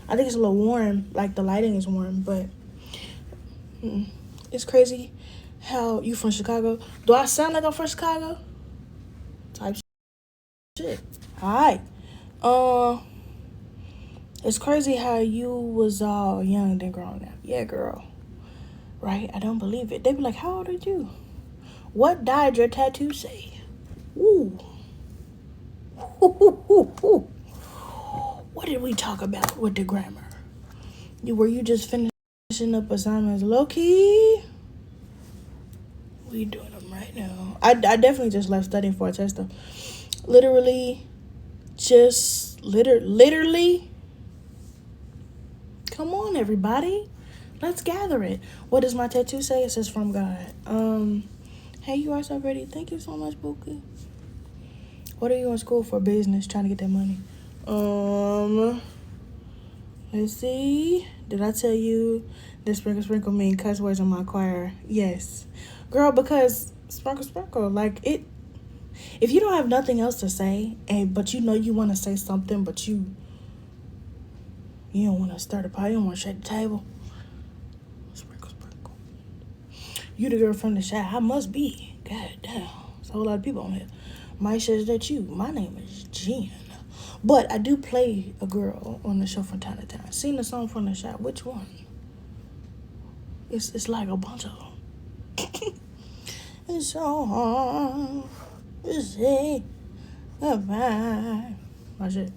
I think it's a little warm. Like, the lighting is warm, but it's crazy how you from Chicago. Do I sound like I'm from Chicago? Type shit. All right. It's crazy how you was all young then grown up. Yeah, girl. Right? I don't believe it. They be like, how old are you? What died your tattoo say? Ooh. What did we talk about with the grammar? Were you just finishing up assignments low key? We doing them right now. I definitely just left studying for a test though. Literally, literally. Come on, everybody. Let's gather it. What does my tattoo say? It says from God. Hey, you are so ready. Thank you so much, Buka. What are you in school for? Business, trying to get that money. Let's see. Did I tell you that sprinkle sprinkle mean cuss words in my choir? Yes. Girl, because sprinkle sprinkle, like it, if you don't have nothing else to say, but you know you want to say something, but you don't want to start a party, you don't want to shake the table. Sprinkle sprinkle. You the girl from the shop. I must be. God damn. There's a whole lot of people on here. Mike says that you. My name is Jen. But I do play a girl on the show from time to time. Sing the song from the shop. Which one? It's like a bunch of them. It's so hard to say goodbye. My shit.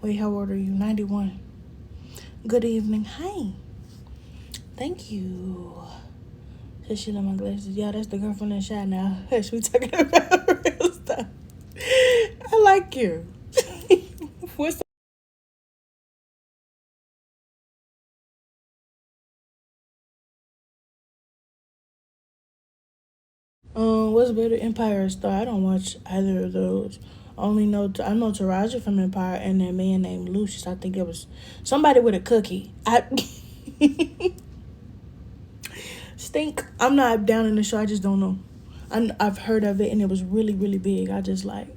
Wait, how old are you? 91. Good evening. Hi. Thank you. Says she love my glasses. Yeah, that's the girl from the shot now. Hush, we talking about real stuff. I like you. What's what's better, Empire or Star? I don't watch either of those. I know Taraji from Empire and that man named Lucius. I think it was somebody with a cookie. Stink. I'm not down in the show. I just don't know. I've heard of it and it was really, really big. I just like.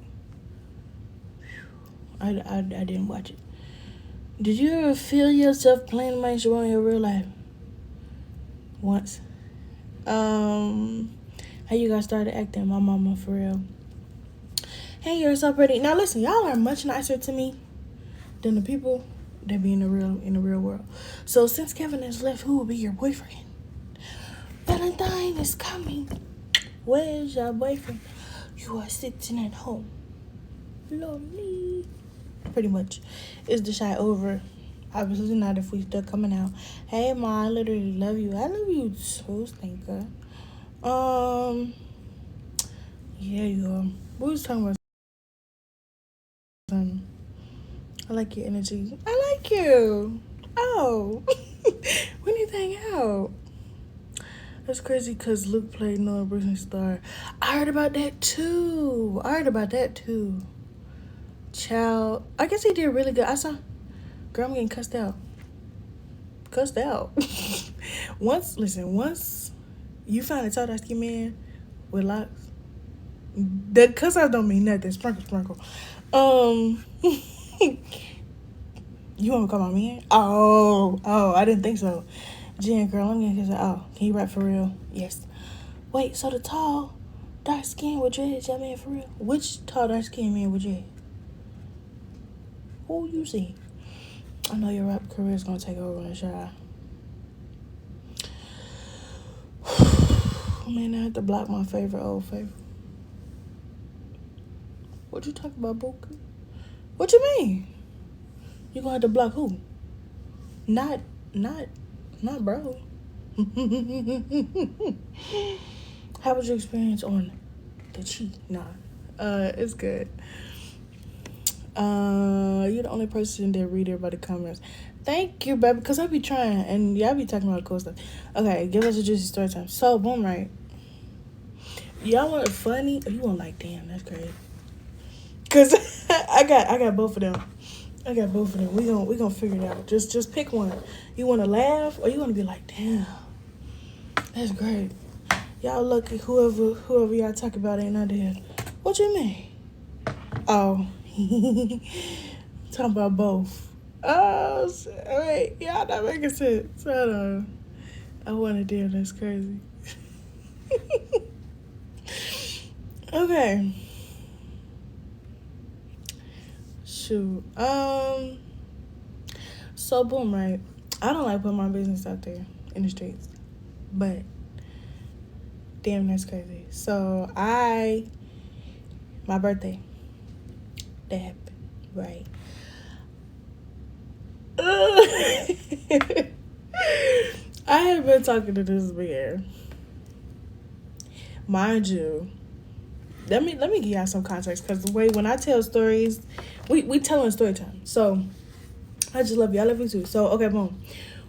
I didn't watch it. Did you ever feel yourself playing my show in your real life? Once. How you guys started acting? My mama, for real. Hey, you're so pretty. Now listen, y'all are much nicer to me than the people that be in the real world. So since Kevin has left, who will be your boyfriend? Valentine is coming. Where's your boyfriend? You are sitting at home. Lonely. Pretty much. Is the shy over? Obviously not if we still coming out. Hey Ma, I literally love you. I love you too, Stinker. Yeah, you are. We was talking about something. I like your energy. I like you. Oh. We need to hang out. That's crazy because Luke played Noah Bruce Star. I heard about that too. Child. I guess he did really good. I saw girl, I'm getting cussed out. Once you find a tall dark skinned man with locks, the cuss out don't mean nothing. Sprinkle. You want to call my man? Oh, I didn't think so. Jen, girl, I'm getting cussed out. Oh, can you rap for real? Yes. Wait, so the tall, dark skin with dreads, y'all man for real? Which tall, dark skin man with dreads? Who you see? I know your rap career is gonna take over in a shot. Man, I have to block my old favorite. What you talking about, Booker? What you mean? You gonna have to block who? Not bro. How was your experience on the cheat? Nah. It's good. You're the only person that read everybody comments. Thank you, baby, because I be trying and y'all be talking about cool stuff. Okay, give us a juicy story time. So boom, right? Y'all want it funny? Or you want like, damn, that's crazy. Cause I got both of them. We gonna figure it out. Just pick one. You wanna laugh or you wanna be like, damn, that's great. Y'all lucky whoever y'all talk about ain't under here. What you mean? Oh, Talking about both. Oh, wait. Y'all not making sense. Hold on. I want to deal. That's crazy. Okay. Shoot. So boom, right? I don't like putting my business out there in the streets, but damn, that's crazy. So my birthday, that happened, right? I have been talking to this man, mind you. Let me give y'all some context, because the way when I tell stories, we telling story time. So I just love you. I love you too. So okay, boom.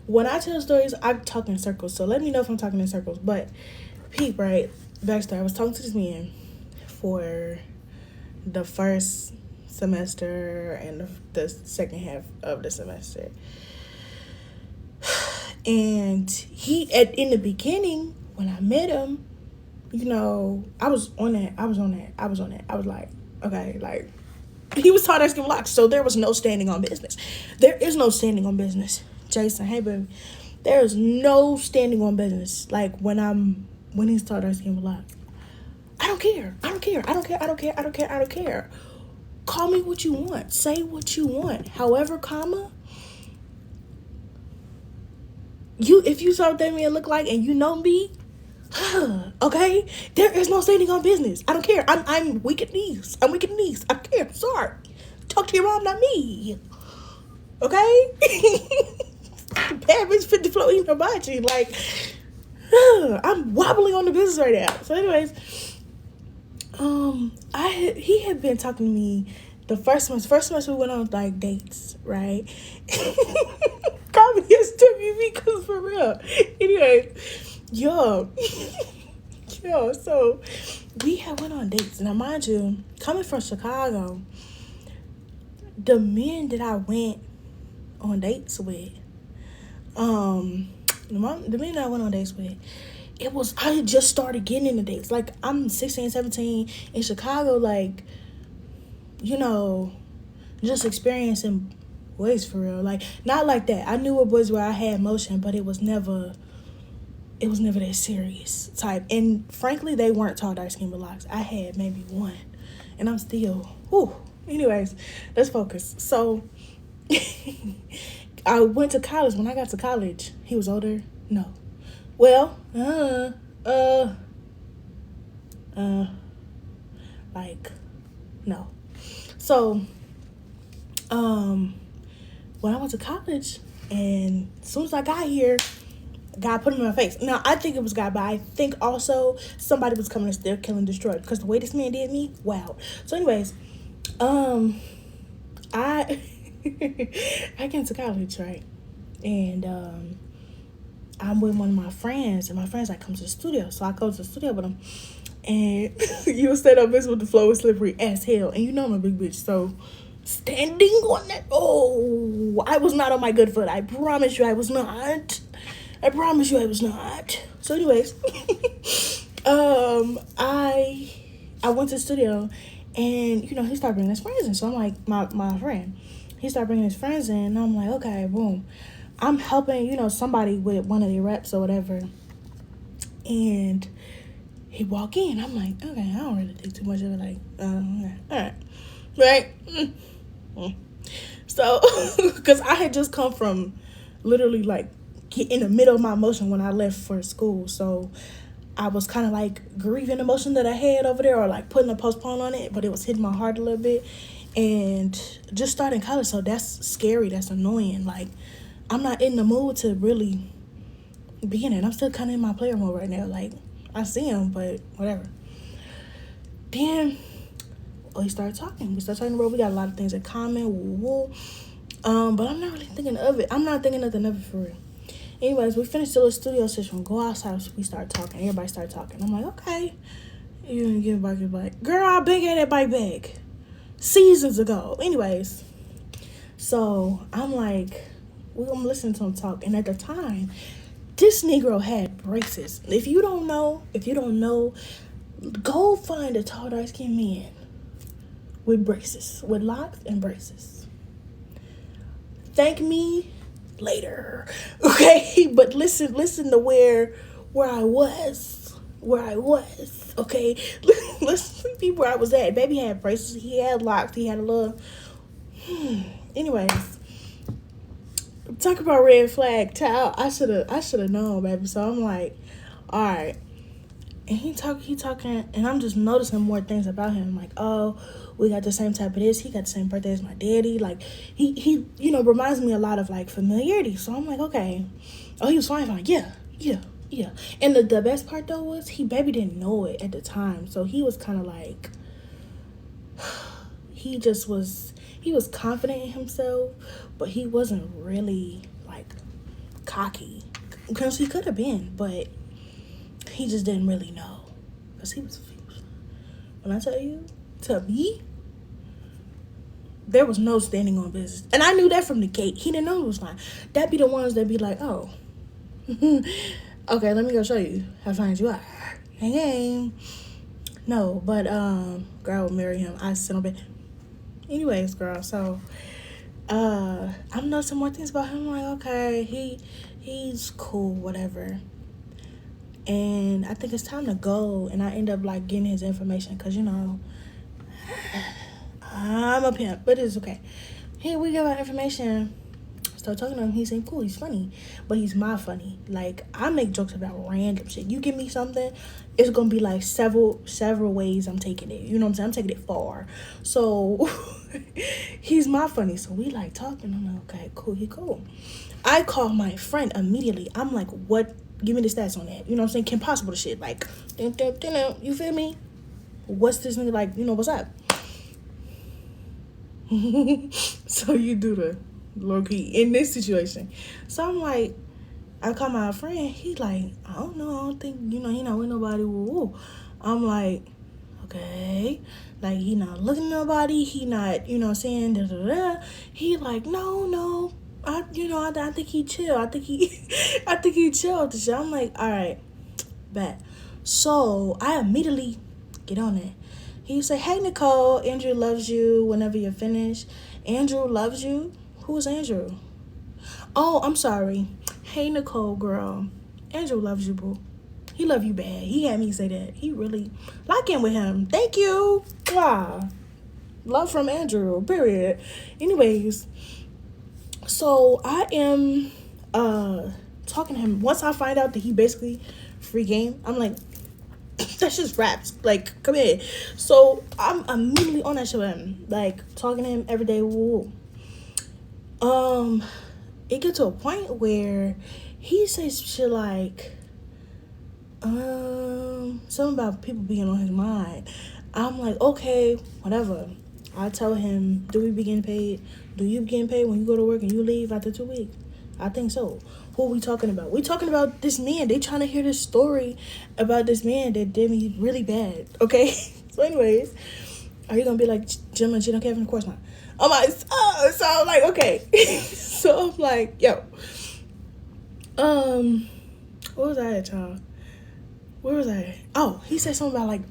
When I tell stories, I talk in circles. So let me know if I'm talking in circles. But peep, right? Backstory. I was talking to this man for the first semester and the second half of the semester. And in the beginning, when I met him, I was on that. I was like, okay, like, he was taught asking blocks, so there was no standing on business. There is no standing on business. Jason, hey baby, there is no standing on business. Like when he's taught asking blocks, I don't care. Call me what you want. Say what you want. However, comma, if you saw what that man look like and you know me, okay, there is no standing on business. I don't care. I'm weak at knees. I don't care. Sorry. Talk to your mom, not me. Okay? Bad bitch fit the flow eating her body. Like, I'm wobbling on the business right now. So anyways, he had been talking to me the first semester we went on like dates, right? Call me a stupid because for real. Anyway, yo, so we had went on dates. Now mind you, coming from Chicago, the men that I went on dates with, the men that I went on dates with, I had just started getting into dates. Like, I'm 16, 17 in Chicago, like, just experiencing boys for real. Like, not like that. I knew what boys where I had emotion, but it was never that serious type. And frankly, they weren't tall, dark skin blocks. I had maybe one. And I'm still, whew. Anyways, let's focus. So, I went to college. When I got to college, he was older? No. Well, like, no. So, when I went to college, and as soon as I got here, God put him in my face. Now, I think it was God, but I think also somebody was coming to steal, kill, and destroy. Because the way this man did me, wow. So anyways, I I get into college, right? And I'm with one of my friends, and my friend's like, come to the studio. So I go to the studio with him, and you'll stand up this with the floor was slippery as hell. And I'm a big bitch, so standing on that, I was not on my good foot. I promise you I was not. So anyways, I went to the studio, and he started bringing his friends in. So I'm like, my friend, he started bringing his friends in, and I'm like, okay, boom. I'm helping, somebody with one of their reps or whatever. And he walk in. I'm like, okay, I don't really think too much of it. Like, okay, all right. Right? So, because I had just come from literally, like, in the middle of my emotion when I left for school. So, I was kind of, like, grieving the emotion that I had over there, or, like, putting a postpone on it. But it was hitting my heart a little bit. And just starting college, so that's scary. That's annoying. Like, I'm not in the mood to really be in it. I'm still kind of in my player mode right now. Like, I see him, but whatever. Then, he started talking. We started talking about, we got a lot of things in common. Woo. But I'm not really thinking of it. I'm not thinking nothing of it for real. Anyways, we finished the little studio session. Go outside. We start talking. Everybody started talking. I'm like, okay. You gonna give a bike? Girl, I been had that bike back seasons ago. Anyways, so I'm like, I'm listening to him talk, and at the time, this Negro had braces. If you don't know, go find a tall, dark skinned man with braces, with locks and braces. Thank me later, okay? But listen to where I was, okay? Listen to where I was at. Baby had braces, he had locks, he had a little. Anyways, talk about red flag. Child, I should have known, baby. So I'm like, all right. And he talking, and I'm just noticing more things about him. Like, oh, we got the same type of this. He got the same birthday as my daddy. Like, he reminds me a lot of like familiarity. So I'm like, okay. Oh, he was fine. Yeah. And the best part though was he baby didn't know it at the time. So he was kind of like, he was confident in himself, but he wasn't really like cocky, because he could have been, but he just didn't really know, because he was when I tell you, to me, there was no standing on business, and I knew that from the gate. He didn't know it was fine. That be the ones that be like, oh, okay, let me go show you how fine you are. Hey. No, but girl would marry him. I sit on bed. Anyways, girl, so I'm noticing more things about him. I'm like, okay, he's cool, whatever. And I think it's time to go. And I end up like getting his information, because I'm a pimp, but it's okay. Here we get our information. Start talking to him. He seemed cool. He's funny, but he's my funny. Like, I make jokes about random shit. You give me something, it's gonna be like several ways I'm taking it. You know what I'm saying? I'm taking it far. So he's my funny. So we like talking. I'm like, okay, cool. He cool. I call my friend immediately. I'm like, what? Give me the stats on that. You know what I'm saying? Kim Possible the shit. Like, you feel me? What's this nigga like? What's up? So you do the low key in this situation. So I'm like, I call my friend. He like, I don't know. I don't think, he not with nobody. Woo. I'm like, okay. Like, he not looking at nobody. He not, saying da da da. He like, no. I think he chill. I think he chill with the shit. I'm like, all right, bet. So I immediately get on it. He say, hey, Nicole, Andrew loves you whenever you're finished. Andrew loves you? Who is Andrew? Oh, I'm sorry. Hey, Nicole, girl. Andrew loves you, boo. He love you bad. He had me say that. He really lock in with him. Thank you. Wow. Love from Andrew, period. Anyways, so I am talking to him. Once I find out that he basically free game, I'm like, that's just raps. Like, come here. So I'm immediately on that shit with him. Like, talking to him every day. Woo. It gets to a point where he says shit like, something about people being on his mind. I'm like, okay, whatever. I tell him, do we be getting paid? Do you getting paid when you go to work and you leave after 2 weeks? I think so. Who are we talking about? We talking about this man. They trying to hear this story about this man that did me really bad. Okay? So anyways, are you going to be like, Jim and Jen Kevin? Of course not. I'm like, oh, so I'm like, okay. So I'm like, yo. What was I at, y'all? Where was I at? Oh, he said something about like,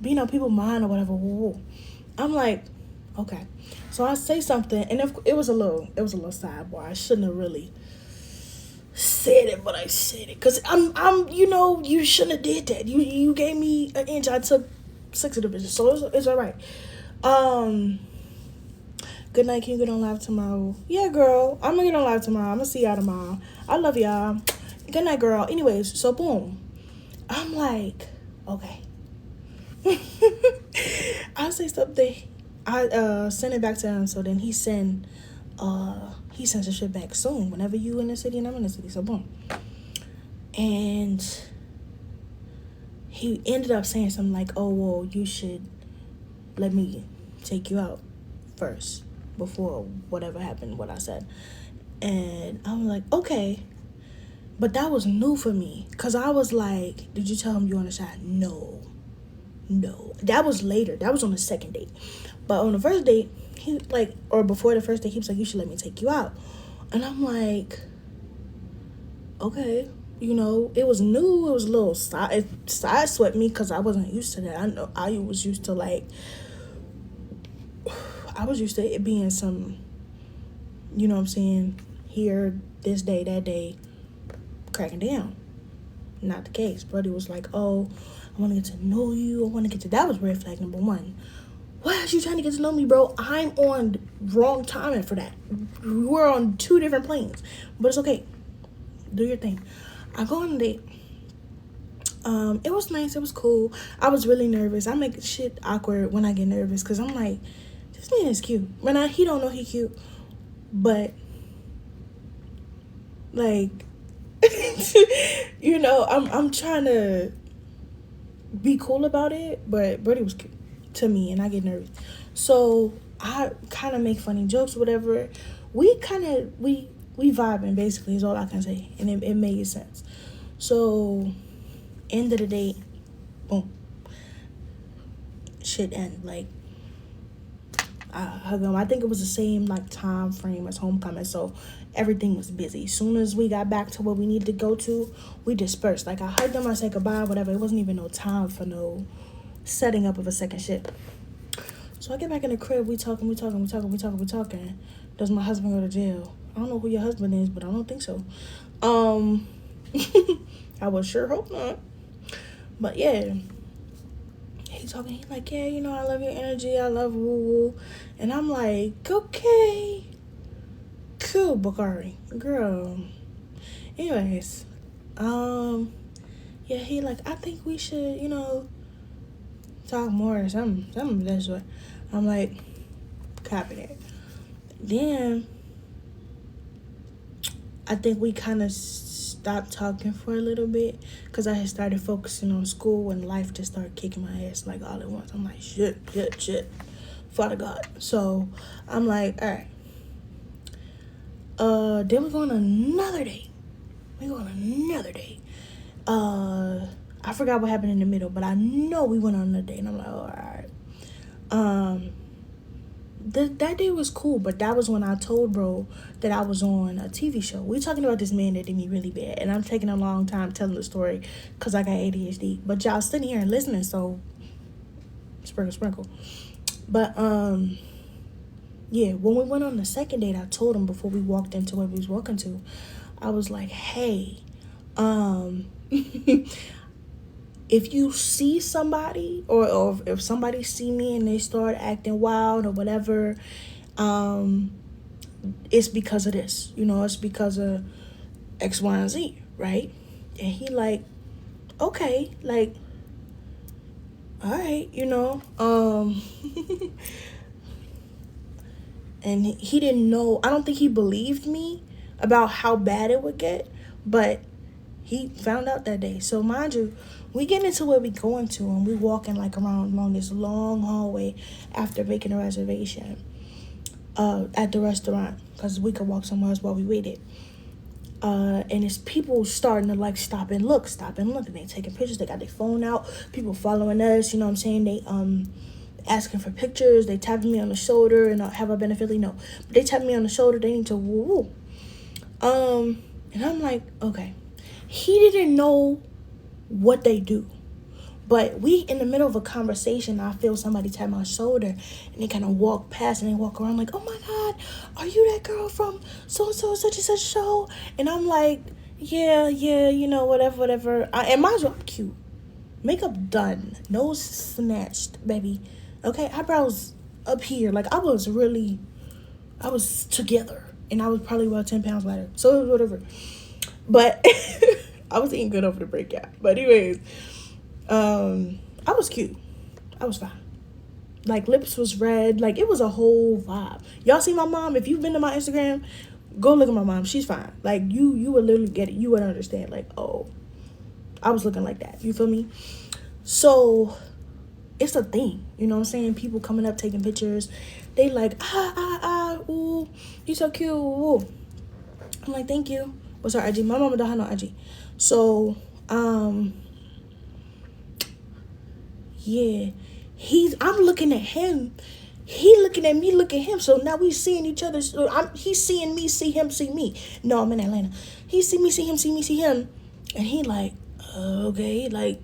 being on people's mind or whatever. Whoa. I'm like, okay. So I say something, and it was a little sidebar. I shouldn't have really said it, but I said it because I'm you shouldn't have did that. You gave me an inch, I took 6 of the bitches, so it's all right. Good night. Can you get on live tomorrow? Yeah, girl. I'm gonna get on live tomorrow. I'm gonna see y'all tomorrow. I love y'all. Good night, girl. Anyways, so boom. I'm like, okay. I say something. I send it back to him. So then he sends the shit back soon. Whenever you in the city and I'm in the city. So boom. And he ended up saying something like, oh, well, you should let me take you out first before whatever happened, what I said. And I was like, okay. But that was new for me. Because I was like, did you tell him you on the shot? No. That was later. That was on the second date. But on the first date, before the first date, he was like, you should let me take you out. And I'm like, okay. It was new. It was a little side swept me because I wasn't used to that. I know I was used to like I was used to it being some, you know what I'm saying, here, this day, that day, cracking down. Not the case. Brody was like, oh, I want to get to know you. I want to get to, that was red flag number one. Why are you trying to get to know me, bro? I'm on wrong timing for that. We're on two different planes. But it's okay. Do your thing. I go on a date. It was nice. It was cool. I was really nervous. I make shit awkward when I get nervous because I'm like, this man is cute. He don't know he cute, but like, you know, I'm trying to be cool about it, but Brody was cute to me, and I get nervous. So I kind of make funny jokes, whatever. We vibing basically is all I can say, and it made sense. So end of the day, boom, shit end. Like, I hug him. I think it was the same like time frame as homecoming, so everything was busy. As soon as we got back to where we needed to go to, we dispersed. Like, I hugged him, I said goodbye, whatever. It wasn't even no time for no setting up of a second shift. So I get back in the crib, we talking. Does my husband go to jail? I don't know who your husband is, but I don't think so. I would sure hope not. But yeah, he's talking. He's like, yeah, you know, I love your energy. I love woo-woo. And I'm like, okay, cool, Bakari, girl. Anyways, yeah, he like, I think we should, you know, talk more or something of that sort. I'm like, copy that. Then I think we kind of stopped talking for a little bit because I had started focusing on school and life just started kicking my ass like all at once. I'm like, shit, Father God. So I'm like, all right. Then we go on another date. I forgot what happened in the middle, but I know we went on another date, and I'm like, oh, all right. That day was cool, but that was when I told bro that I was on a TV show. We're talking about this man that did me really bad, and I'm taking a long time telling the story because I got ADHD. But y'all sitting here and listening, so sprinkle. But yeah, when we went on the second date, I told him before we walked into where we was walking to, I was like, hey, if you see somebody or if somebody see me and they start acting wild or whatever, it's because of this, you know, it's because of X, Y, and Z, right? And he like, okay, like, all right, you know, and he didn't know, I don't think he believed me about how bad it would get, but he found out that day. So mind you, we get into where we going to, and we walking like around along this long hallway after making a reservation at the restaurant because we could walk somewhere else while we waited. And it's people starting to like stop and look, and they taking pictures. They got their phone out. People following us. You know what I'm saying? They asking for pictures. They tapping me on the shoulder, and have I been affiliated? No, but they tapping me on the shoulder. They need to woo. And I'm like, okay. He didn't know what they do, but we in the middle of a conversation, I feel somebody tap my shoulder, and they kind of walk past and they walk around like, oh my God, are you that girl from so-and-so such and such show? And I'm like, yeah, you know, whatever. And mine's up cute, makeup done, nose snatched, baby, okay, eyebrows up here, like I was together, and I was probably about 10 pounds lighter, so whatever. But I was eating good over the breakout. But anyways, I was cute. I was fine. Like, lips was red. Like, it was a whole vibe. Y'all see my mom? If you've been to my Instagram, go look at my mom. She's fine. Like, you would literally get it. You would understand. Like, oh, I was looking like that. You feel me? So, it's a thing. You know what I'm saying? People coming up, taking pictures. They like, ooh, you so cute. Ooh. I'm like, thank you. What's her IG? My mama don't have no IG. So, yeah, I'm looking at him. He looking at me, look at him. So now we seeing each other. So he's seeing me, see him, see me. No, I'm in Atlanta. He see me, see him, see me, see him. And he like, okay, like,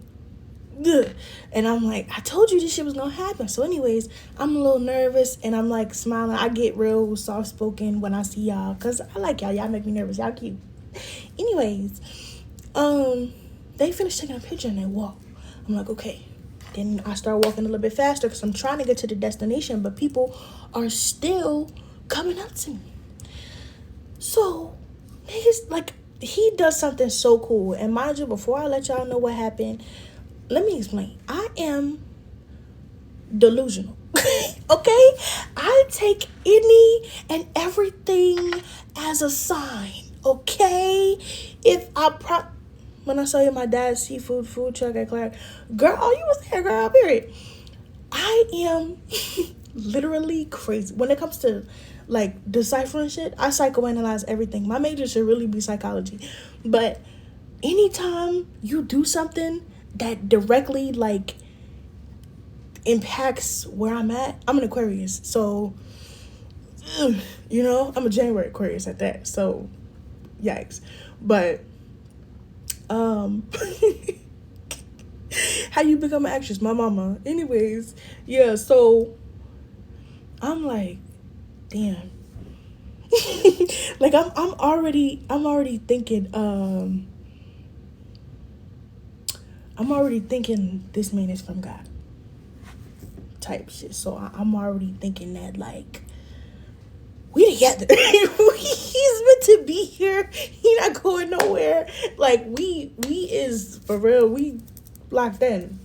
ugh. And I'm like, I told you this shit was gonna happen. So anyways, I'm a little nervous and I'm like smiling. I get real soft spoken when I see y'all, because I like y'all. Y'all make me nervous. Y'all cute. Anyways, they finished taking a picture and they walk. I'm like, okay. Then I start walking a little bit faster because I'm trying to get to the destination, but people are still coming up to me. So, niggas, like, he does something so cool. And mind you, before I let y'all know what happened, let me explain. I am delusional. Okay? I take any and everything as a sign. Okay? If I when I saw you my dad's seafood food truck at Clark, girl, you was there, girl, period. I am literally crazy. When it comes to like deciphering shit, I psychoanalyze everything. My major should really be psychology. But anytime you do something that directly like impacts where I'm at, I'm an Aquarius. So, you know, I'm a January Aquarius at that. So, yikes. But, how you become an actress? My mama. Anyways, yeah, so I'm like, damn. Like I'm already thinking, I'm already thinking this man is from God type shit. So I'm already thinking that like we together. He's meant to be here. He not going nowhere. Like we is for real. We locked in.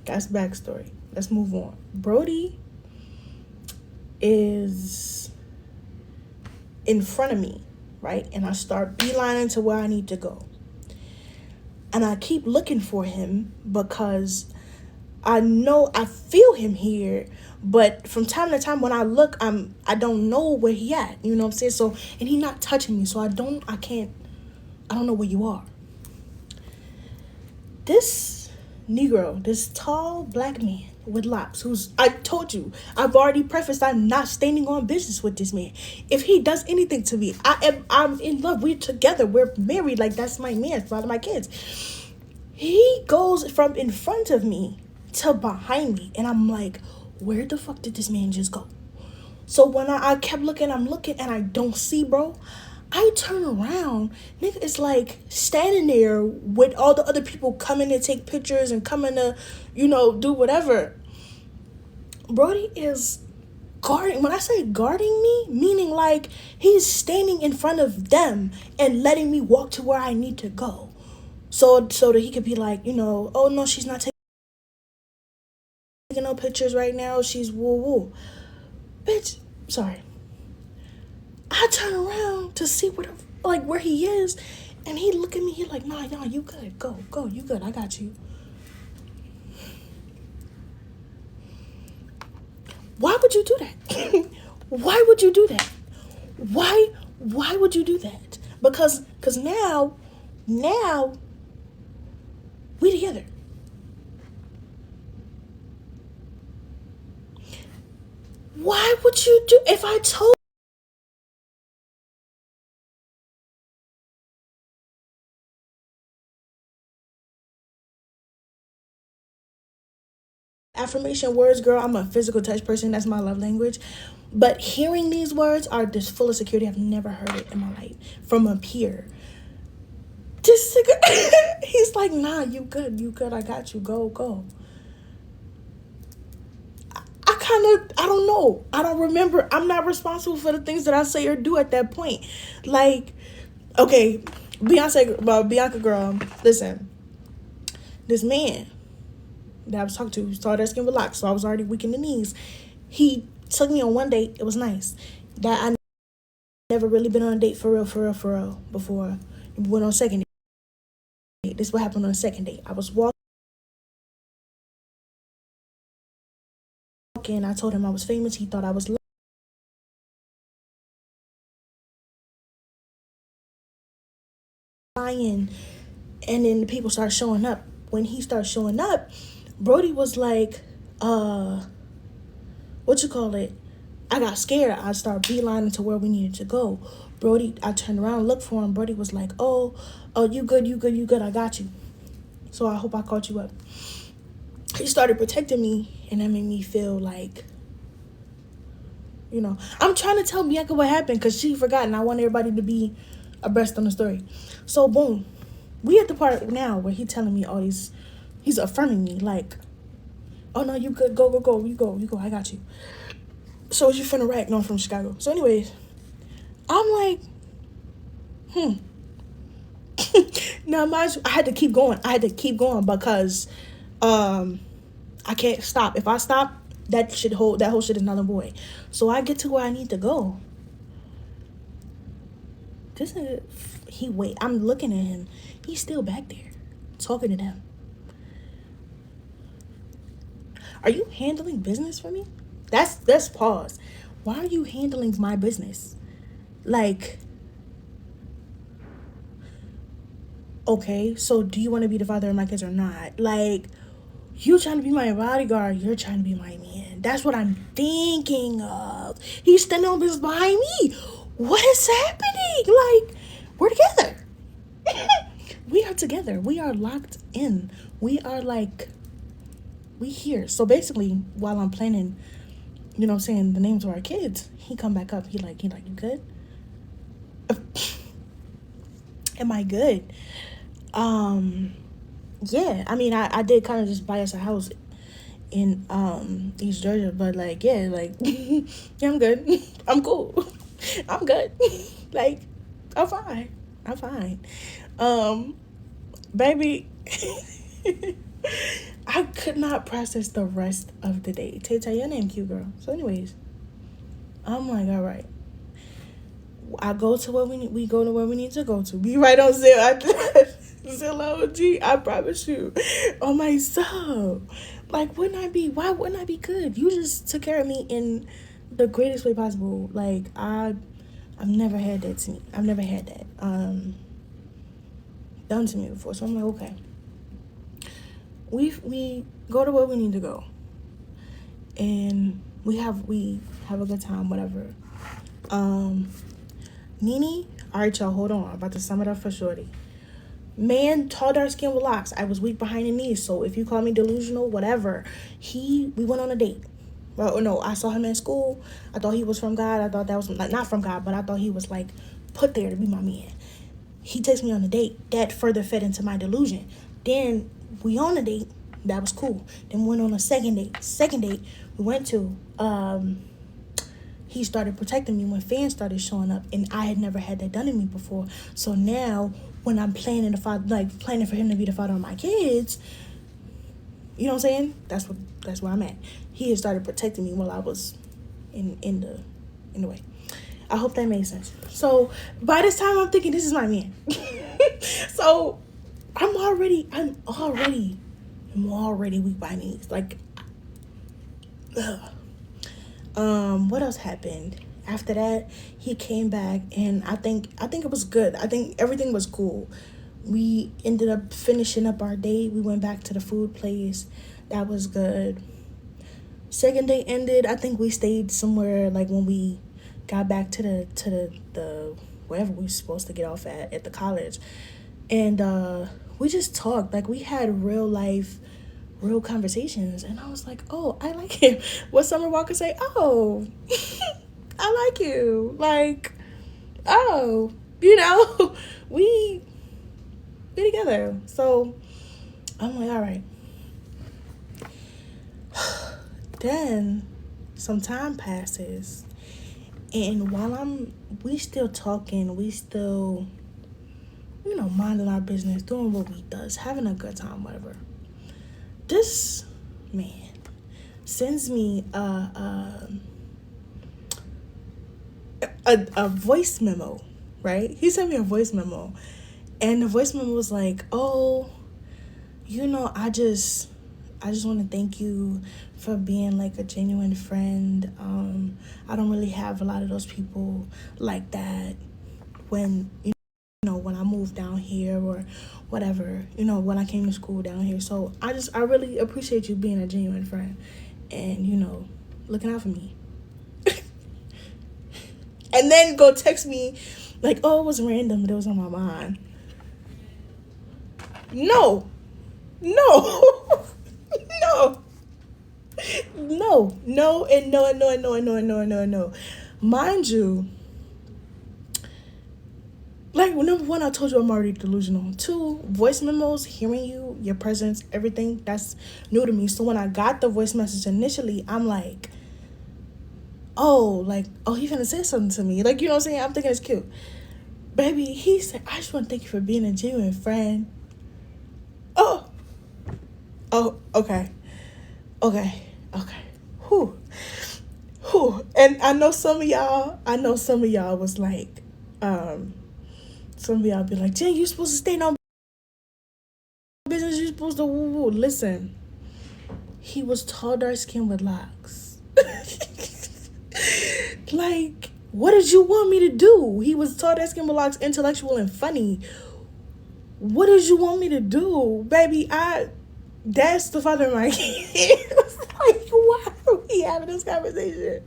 That's backstory. Let's move on. Brody is in front of me, right? And I start beelining to where I need to go. And I keep looking for him because I know I feel him here, but from time to time when I look, I don't know where he at. You know what I'm saying? So, and he not touching me, so I don't know where you are. This Negro, this tall black man with locks, I told you, I've already prefaced I'm not standing on business with this man. If he does anything to me, I'm in love. We're together. We're married. Like, that's my man, father of my kids. He goes from in front of me to behind me, and I'm like, where the fuck did this man just go? So when I kept looking, I'm looking, and I don't see, bro. I turn around, nigga is like standing there with all the other people coming to take pictures and coming to, do whatever. Brody is guarding. When I say guarding me, meaning like he's standing in front of them and letting me walk to where I need to go. So that he could be like, oh no, she's not taking no pictures right now. She's woo. Bitch, sorry. I turn around to see where he is, and he look at me. He like, nah, you good. Go, you good. I got you. Why would you do that? Why would you do that? Why would you do that? Because now we together. Why would you do if I told affirmation words, girl? I'm a physical touch person. That's my love language. But hearing these words are just full of security. I've never heard it in my life from a peer. Just he's like, nah, you good. I got you. Go. I don't know. I don't remember. I'm not responsible for the things that I say or do at that point. Like, okay, Bianca girl, listen. This man that I was talking to started asking relax, so I was already weak in the knees. He took me on one date. It was nice. That I never really been on a date for real before. Went on a second date. This is what happened on a second date. I was walking. I told him I was famous. He thought I was lying. And then the people started showing up. When he started showing up, Brody was like, what you call it? I got scared. I started beelining to where we needed to go. Brody, I turned around and looked for him. Brody was like, oh, you good, I got you. So I hope I caught you up. He started protecting me, and that made me feel like, I'm trying to tell Bianca what happened because she forgot, and I want everybody to be abreast on the story. So boom, we at the part now where he telling me all these, he's affirming me like, oh no, you good, go, you go, I got you. So you from Iraq? No, I'm from Chicago. So anyways, I'm like, now mind you, I had to keep going because I can't stop. If I stop, that whole shit is null and void. So I get to where I need to go. I'm looking at him. He's still back there, talking to them. Are you handling business for me? That's pause. Why are you handling my business? Like, okay, so do you want to be the father of my kids or not? Like, you trying to be my bodyguard, you're trying to be my man. That's what I'm thinking of. He's standing on business behind me. What is happening? Like, we're together. We are together. We are locked in. We are like, we here. So basically, while I'm planning, saying the names of our kids, he come back up. He like, you good? Am I good? Yeah, I mean, I did kind of just buy us a house in East Georgia, but like, yeah, like, yeah, I'm good. I'm cool. I'm good. Like, I'm fine. Baby, I could not process the rest of the day. Tay, your name cute, girl. So anyways, I'm like, all right. I go to where we go to where we need to go to. Be right on Zillow, G, I promise you. On my soul. Like, why wouldn't I be good? You just took care of me in the greatest way possible. Like, I've never had that to me. I've never had that done to me before. So I'm like, okay. We go to where we need to go. And we have a good time, whatever. Nene, all right, y'all, hold on. I'm about to sum it up for shorty. Man, tall, dark skin with locks. I was weak behind the knees, so if you call me delusional, whatever. We went on a date. Well, no, I saw him in school. I thought he was from God. I thought that was, like, not from God, but I thought he was, like, put there to be my man. He takes me on a date. That further fed into my delusion. Then we on a date. That was cool. Then we went on a second date. Second date, we went to, he started protecting me when fans started showing up, and I had never had that done to me before. So now, when I'm planning for him to be the father of my kids, you know what I'm saying? That's where I'm at. He had started protecting me while I was in the way. I hope that made sense. So by this time, I'm thinking this is my man. So I'm already weak by knees. Like, ugh. What else happened? After that, he came back, and I think it was good. I think everything was cool. We ended up finishing up our date. We went back to the food place. That was good. Second day ended. I think we stayed somewhere, like, when we got back to the wherever we were supposed to get off at the college. And we just talked. Like, we had real conversations, and I was like, oh, I like him. What Summer Walker say? Oh, I like you. Like, oh, we together. So I'm like, all right. Then some time passes, and while we still talking, we still, minding our business, doing what we does, having a good time, whatever. This man sends me a voice memo, right? He sent me a voice memo, and the voice memo was like, oh, I just want to thank you for being like a genuine friend. I don't really have a lot of those people like that when when I moved down here or whatever, when I came to school down here. So I really appreciate you being a genuine friend and, looking out for me. And then go text me Like, oh, it was random, but it was on my mind. No, no, no, no, and no, and no, and no, and no, and no, and no, and no. Mind you, like, number one, I told you I'm already delusional. Two, voice memos, hearing you, your presence, everything, that's new to me. So when I got the voice message initially, I'm like, oh, like, oh, he finna say something to me. Like, you know what I'm saying? I'm thinking it's cute. Baby, he said, I just want to thank you for being a genuine friend. Oh, okay. Okay. Whew. And I know some of y'all was like, some of y'all be like, Jen, you supposed to stay no business, you supposed to woo woo. Listen, he was tall, dark skinned with locks. Like, what did you want me to do? He was tall, dark skinned with locks, intellectual and funny. What did you want me to do? Baby, that's the father of my kids. Like, why are we having this conversation?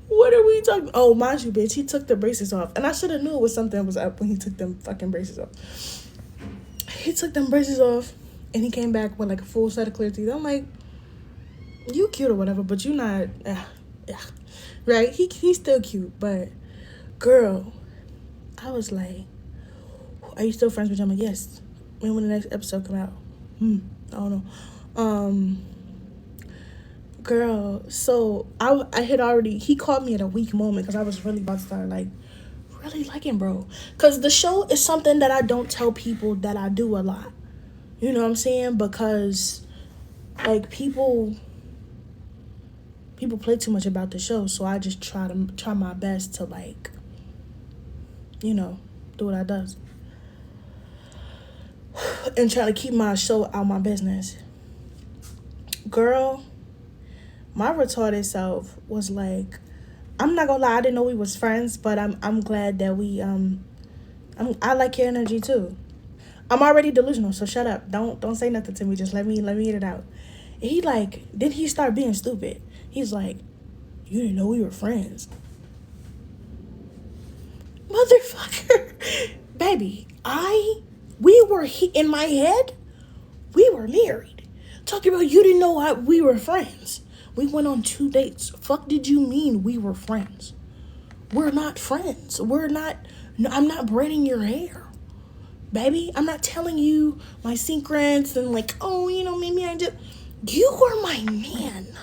What are we talking? Oh, mind you, bitch, he took the braces off. And I should have knew it was something was up when he took them fucking braces off. He took them braces off and he came back with like a full set of clear teeth. I'm like, you cute or whatever, but you not, right? He's still cute, but girl, I was like, are you still friends with him? I'm like, yes. When the next episode come out? I don't know. Girl, so I had already, he caught me at a weak moment because I was really about to start like really liking bro. Because the show is something that I don't tell people that I do a lot. You know what I'm saying? Because like people play too much about the show, so I just try my best to like, you know, do what I does. And try to keep my show out my business. Girl, my retarded self was like, I'm not gonna lie, I didn't know we was friends, but I'm glad that we I like your energy too. I'm already delusional, so shut up. Don't say nothing to me. Just let me get it out. And he like, then he started being stupid. He's like, you didn't know we were friends. Motherfucker. Baby, we were in my head, we were married. Talking about you didn't know we were friends. We went on 2 dates. Fuck did you mean we were friends? We're not friends. I'm not braiding your hair. Baby, I'm not telling you my secrets and like, oh, you know, maybe I just... You were my man.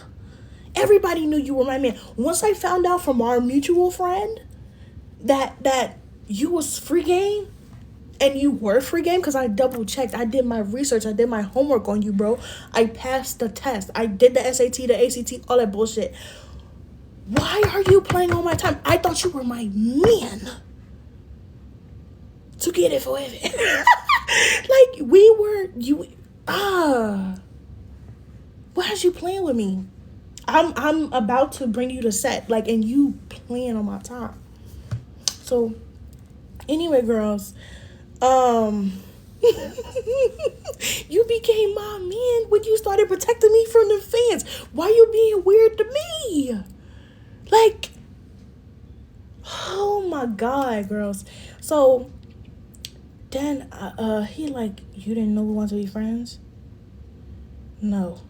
Everybody knew you were my man. Once I found out from our mutual friend that you was free game, and you were free game, because I double checked. I did my research. I did my homework on you, bro. I passed the test. I did the SAT, the ACT, all that bullshit. Why are you playing all my time? I thought you were my man. To get it for it. Like, why is you playing with me? I'm about to bring you to set, like, and you playing on my time. So, anyway, girls, you became my man when you started protecting me from the fans. Why you being weird to me? Like, oh my God, girls. So then he like, you didn't know we wanted to be friends? No.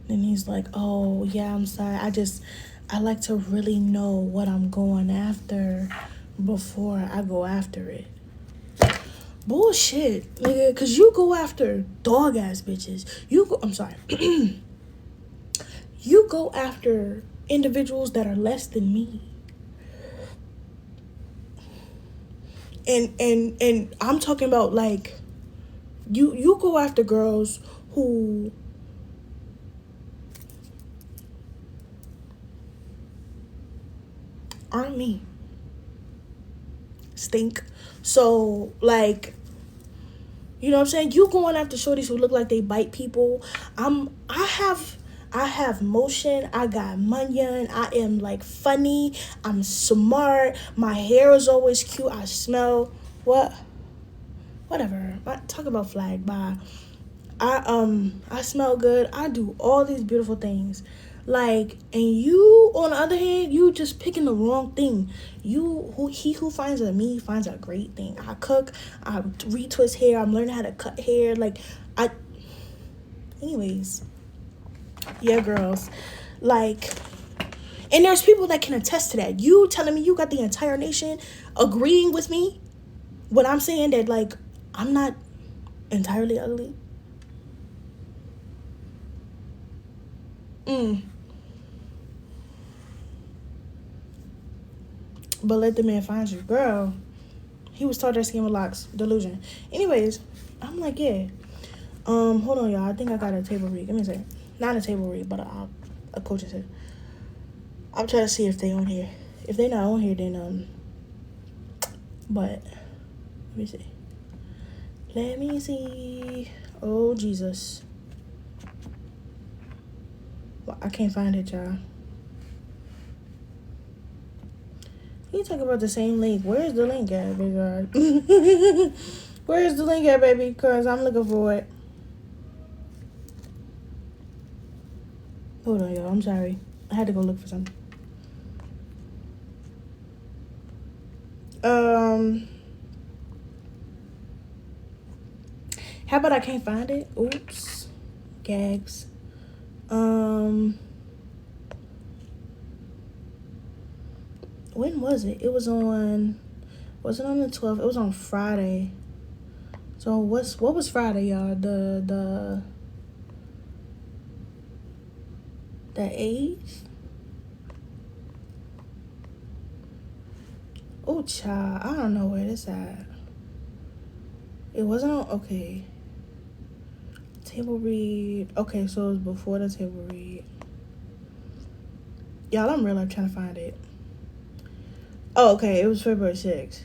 Then he's like, oh yeah, I'm sorry. I like to really know what I'm going after before I go after it. Bullshit, nigga, because you go after dog ass bitches. I'm sorry. You go after individuals that are less than me. And I'm talking about like, you go after girls who aren't me. Stink. So like, you know what I'm saying? You going after shorties who look like they bite people. I have motion. I got munyan. I am like funny. I'm smart. My hair is always cute. I smell whatever. Talk about flag. Bye. I smell good. I do all these beautiful things. Like, and you on the other hand, you just picking the wrong thing. Who finds a me finds a great thing. I cook, I retwist hair, I'm learning how to cut hair. Like I anyways. Yeah, girls. Like, and there's people that can attest to that. You telling me you got the entire nation agreeing with me when I'm saying that, like, I'm not entirely ugly. But let the man find you, girl. He was taught that scheme of locks. Delusion. Anyways, I'm like, yeah. Hold on, y'all. I think I got a table read. Give me a second. Not a table read, but a coach's head. I'm trying to see if they on here. If they not on here, then but let me see. Let me see. Oh Jesus. Well, I can't find it, y'all. You talk about the same link. Where's the link at, big guy? Where's the link at, baby? Because I'm looking for it. Hold on, y'all. I'm sorry. I had to go look for something. How about I can't find it? Oops. Gags. When was it? It was on. Was it on the 12th? It was on Friday. So what was Friday, y'all? The 8th. Oh, child, I don't know where this at. It wasn't on. Okay. Table read. Okay, so it was before the table read. Y'all, I'm really trying to find it. Oh, okay, it was February 6th.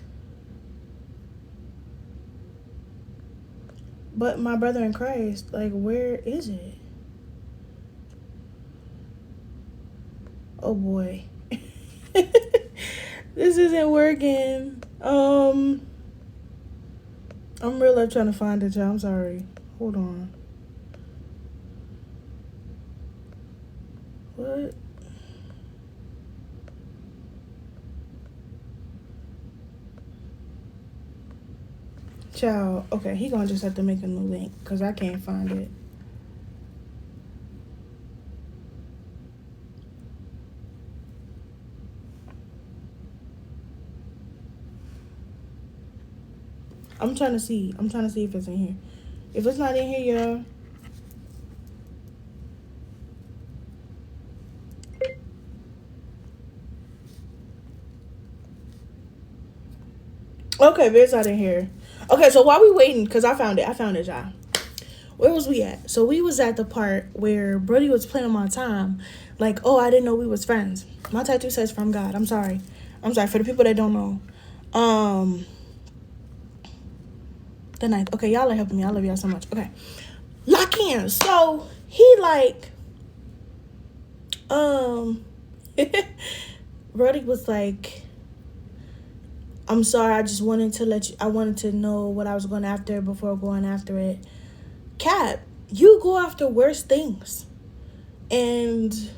But my brother in Christ, like, where is it? Oh boy. This isn't working. I'm really trying to find it, y'all. I'm sorry. Hold on. What? Child. Okay, he gonna just have to make a new link because I can't find it. I'm trying to see. I'm trying to see if it's in here. If it's not in here, y'all. Okay, but it's not in here. Okay, so while we waiting, because I found it, y'all. Where was we at? So we was at the part where Brody was playing my time. Like, oh, I didn't know we was friends. My tattoo says from God. I'm sorry. For the people that don't know. The 9th. Okay, y'all are helping me. I love y'all so much. Okay. Lock in. So he like Brody was like, I'm sorry, I just wanted to I wanted to know what I was going after before going after it. Cap, you go after worse things. And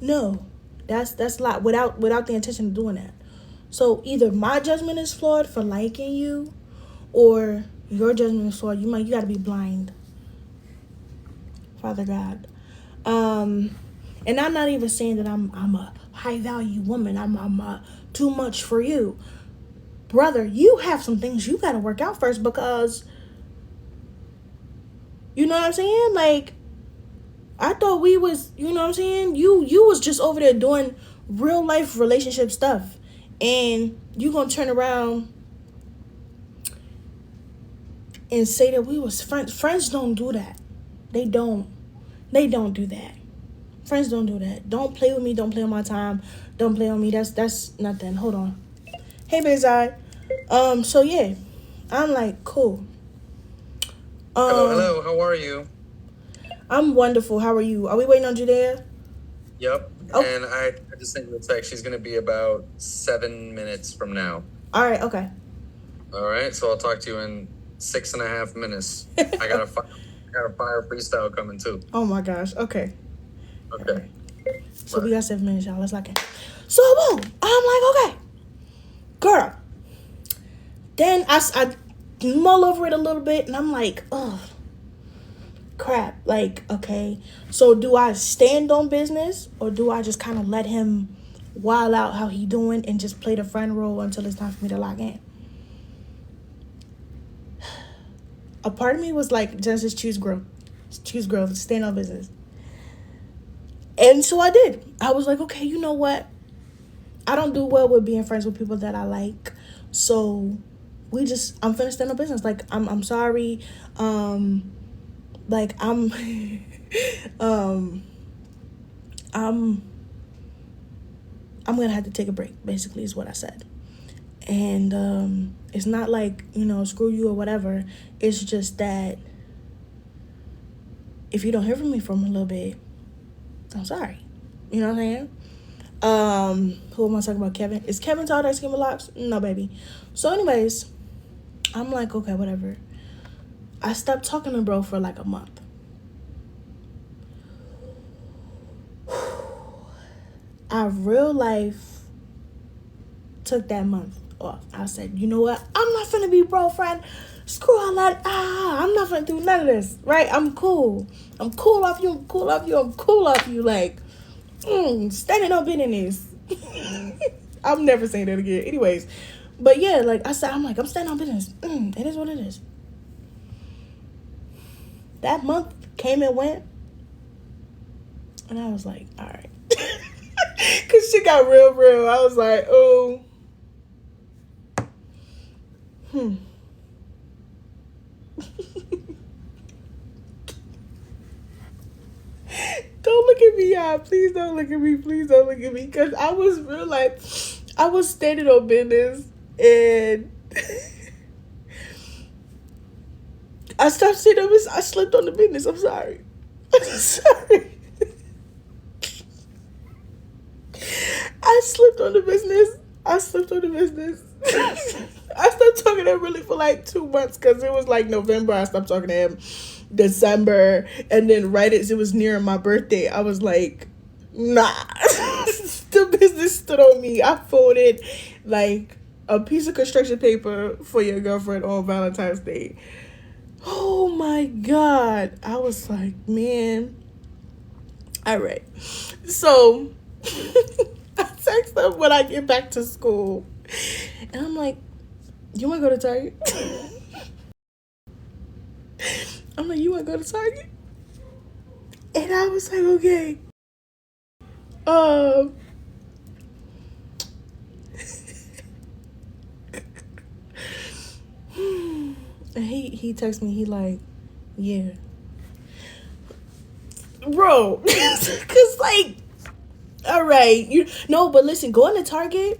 no, that's a lot without the intention of doing that. So either my judgment is flawed for liking you, or your judgment is flawed. You gotta be blind. Father God. And I'm not even saying that I'm a high value woman. I'm too much for you. Brother, you have some things you gotta work out first, because you know what I'm saying? Like, I thought we was, you know what I'm saying? You was just over there doing real life relationship stuff. And you gonna turn around and say that we was friends. Friends don't do that. They don't do that. Friends don't do that. Don't play with me. Don't play on my time. Don't play on me. That's nothing. Hold on. Hey, Bezai. So yeah, I'm like, cool. Hello. How are you? I'm wonderful. How are you? Are we waiting on Judea? Yep. Oh. And I just sent you a text. She's gonna be about 7 minutes from now. All right. Okay. All right. So I'll talk to you in 6.5 minutes. I got a fire freestyle coming too. Oh my gosh. Okay. Okay. Right. So we got 7 minutes, y'all. Let's lock in. So boom, I'm like, okay, girl. Then I mull over it a little bit, and I'm like, oh, crap. Like, okay. So do I stand on business, or do I just kind of let him wild out how he doing and just play the friend role until it's time for me to lock in? A part of me was like, just choose growth. Choose growth. Stand on business. And so I did. I was like, okay, you know what? I don't do well with being friends with people that I like. So I'm finna stand on business. Like, I'm sorry. Like, I'm gonna have to take a break, basically, is what I said. And it's not like, screw you or whatever. It's just that if you don't hear from me for a little bit, I'm sorry. You know what I'm saying? Who am I talking about? Kevin? Is Kevin tall, dark skin with locks? No, baby. So anyways, I'm like, okay, whatever. I stopped talking to bro for like a month. I real life took that month off. I said, you know what? I'm not finna be bro friend. Screw all that. I'm not finna do none of this. Right? I'm cool. I'm cool off you. I'm cool off you. I'm cool off you. Like, standing on business. I'm never saying that again. Anyways. But yeah, like I said, I'm standing on business. It is what it is. That month came and went. And I was like, all right. Because shit got real. I was like, oh. Don't look at me, y'all. Please don't look at me. Please don't look at me. Because I was real like, I was standing on business. And I stopped standing on business. I slipped on the business. I'm sorry. I'm sorry. I slipped on the business. I stopped talking to him really for like 2 months because it was like November. I stopped talking to him. December. And then right as it was near my birthday, I was like, nah. The business stood on me. I folded like a piece of construction paper for your girlfriend on Valentine's Day. Oh my God. I was like, man. All right. So I text him when I get back to school. And I'm like, you want to go to Target? I'm like, you want to go to Target? And I was like, okay. And he texts me, he like, yeah. Bro. Because like, all right. But listen, going to Target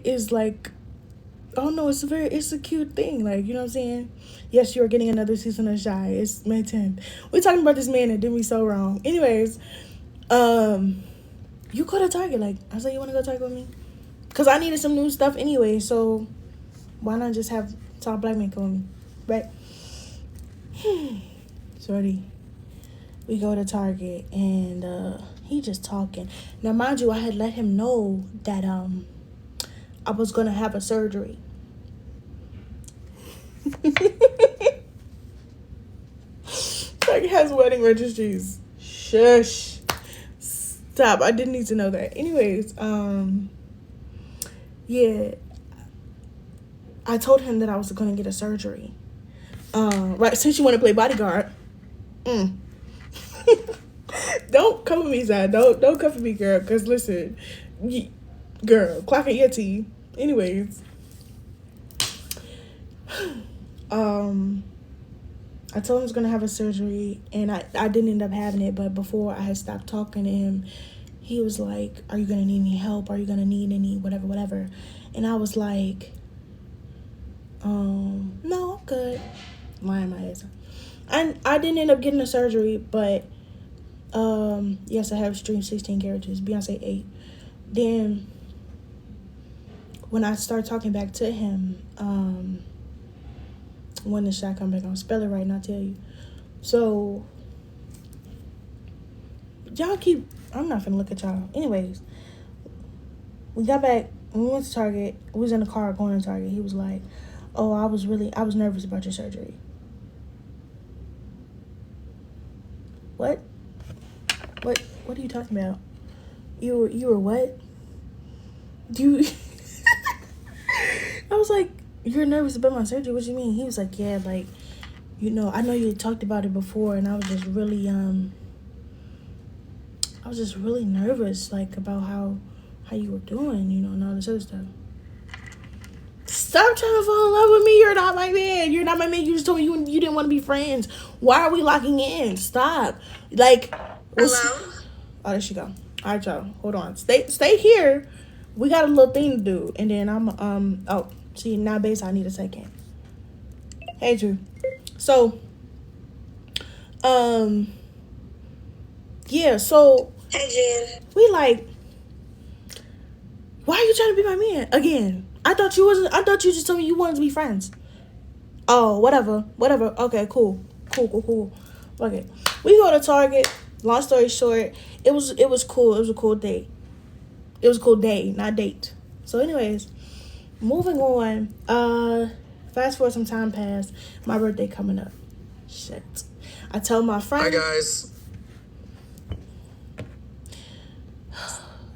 is like, oh no, it's a cute thing. Like, you know what I'm saying? Yes, you are getting another season of Shy. It's May 10th. We're talking about this man that did me so wrong. Anyways, you go to Target. Like, I said, you want to go to Target with me? Because I needed some new stuff anyway, so why not just have tall black man come with me? Right? Sorry. We go to Target, and he just talking. Now, mind you, I had let him know that I was going to have a surgery. Target has wedding registries. Shush. Stop. I didn't need to know that. Anyways, yeah. I told him that I was going to get a surgery. Right, since you want to play bodyguard. Don't come for me, Zad. Don't come for me, girl. Because listen, girl, clock at your tea. Anyways, I told him I was gonna have a surgery, and I didn't end up having it. But before I had stopped talking to him, he was like, "Are you gonna need any help? Are you gonna need any whatever?" And I was like, no, I'm good. Lying my ass. I didn't end up getting a surgery, but yes, I have stream 16 characters. Beyonce 8. Then when I start talking back to him, when the shot come back, I'll spell it right and I'll tell you. So y'all keep. I'm not finna look at y'all. Anyways, we got back. When we went to Target. We was in the car going to Target. He was like, "Oh, I was nervous about your surgery." What? What are you talking about? You were what? You. I was like, "You're nervous about my surgery? What do you mean?" He was like, "Yeah, like, I know you talked about it before, and I was just really nervous, like about how you were doing, and all this other stuff." Stop trying to fall in love with me. You're not my man. You're not my man. You just told me you didn't want to be friends. Why are we locking in? Stop. Like, Hello? oh, there she go. All right, y'all. Hold on. Stay here. We got a little thing to do, and then Oh, see now, base. I need a second. Hey, Drew. So, um, yeah. So Hey, Jen. we like. Why are you trying to be my man again? I thought you wasn't. I thought you just told me you wanted to be friends. Oh, whatever. Okay, cool. Okay, we go to Target. Long story short, it was cool. It was a cool day. It was a cool day, not date. So, anyways, moving on. Fast forward some time passed. My birthday coming up. Shit. I tell my friend. Hi guys.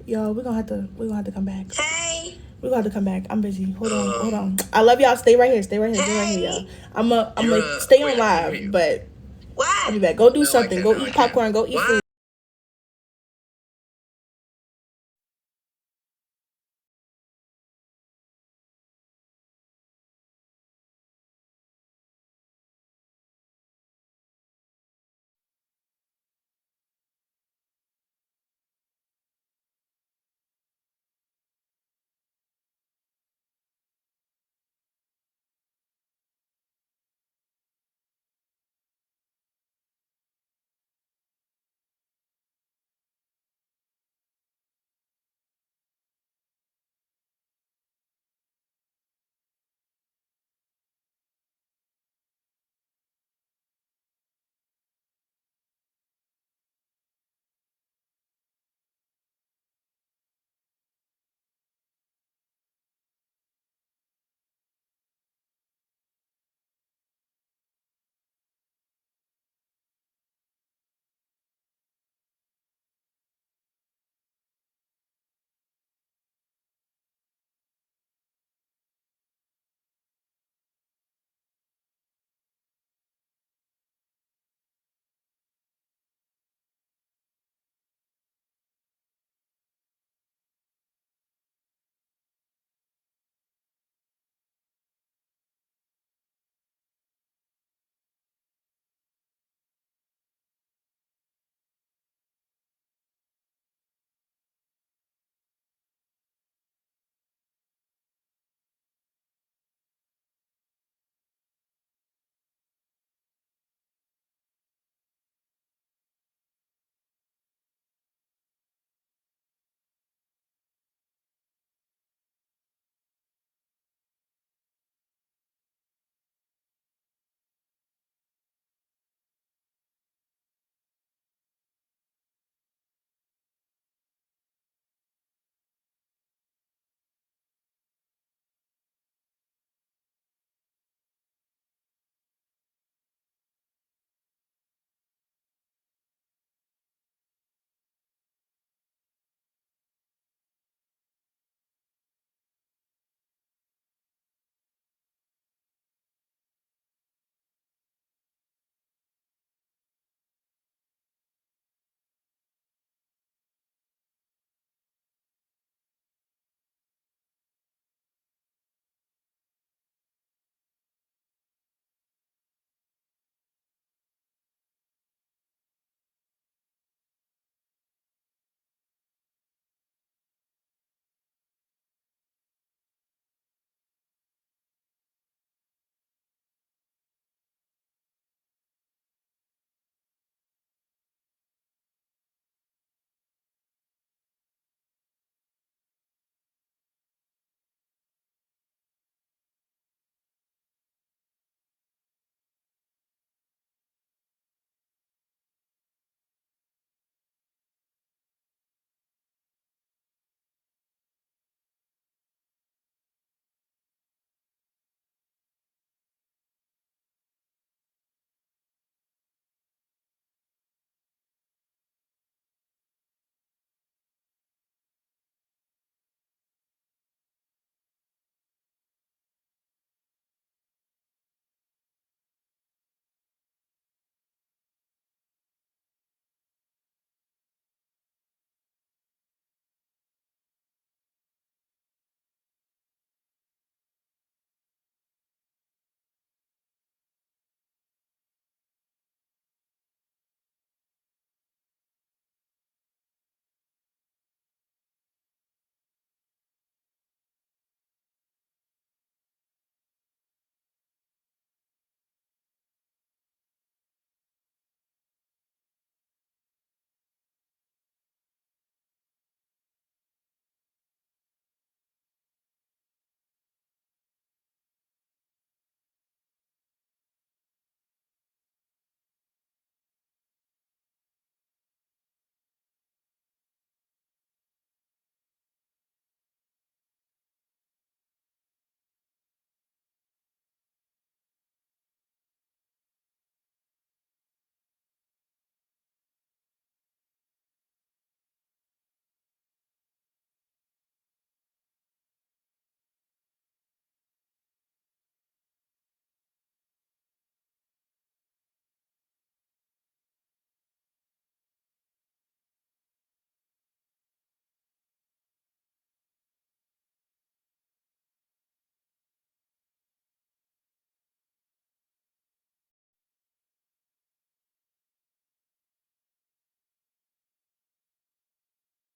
Yo, we're gonna have to come back. Hey. We're gonna have to come back. I'm busy. Hold on. I love y'all. Stay right here. Stay right here, y'all. I'm gonna stay on Wait, I can't hear live, you. but I'll be What? back. Go do No, I something. can't. Go No, I eat can't. popcorn. Go eat What? food.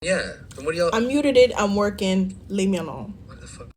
Yeah. Then what do y'all? I muted it. I'm working. Leave me alone. What the fuck?